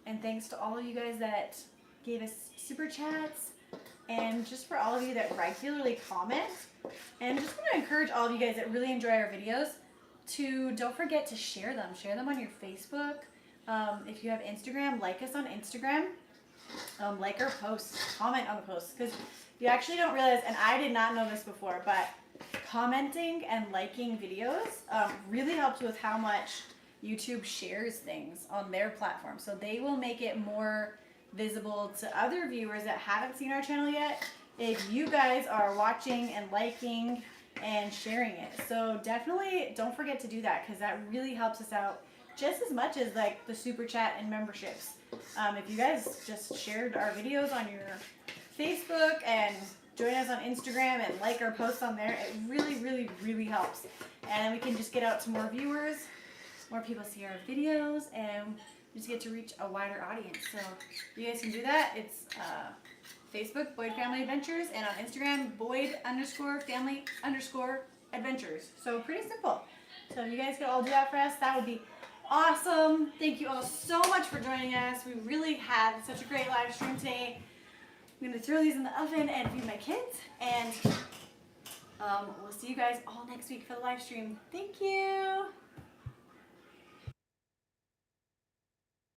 And thanks to all of you guys that gave us super chats, and just for all of you that regularly comment. And just want to encourage all of you guys that really enjoy our videos to don't forget to share them. Share them on your Facebook. If you have Instagram, like us on Instagram. Like our posts, comment on the posts, because you actually don't realize, and I did not know this before, but commenting and liking videos really helps with how much YouTube shares things on their platform. So they will make it more visible to other viewers that haven't seen our channel yet. If you guys are watching and liking and sharing it. So definitely don't forget to do that because that really helps us out just as much as like the super chat and memberships. If you guys just shared our videos on your Facebook and join us on Instagram and like our posts on there, it really, really, really helps. And then we can just get out to more viewers, more people see our videos, and we just get to reach a wider audience. So you guys can do that. It's Facebook, Boyd Family Adventures, and on Instagram, Boyd_family_adventures. So pretty simple. So if you guys could all do that for us, that would be awesome. Thank you all so much for joining us. We really had such a great live stream today. I'm going to throw these in the oven and feed my kids. And we'll see you guys all next week for the live stream. Thank you.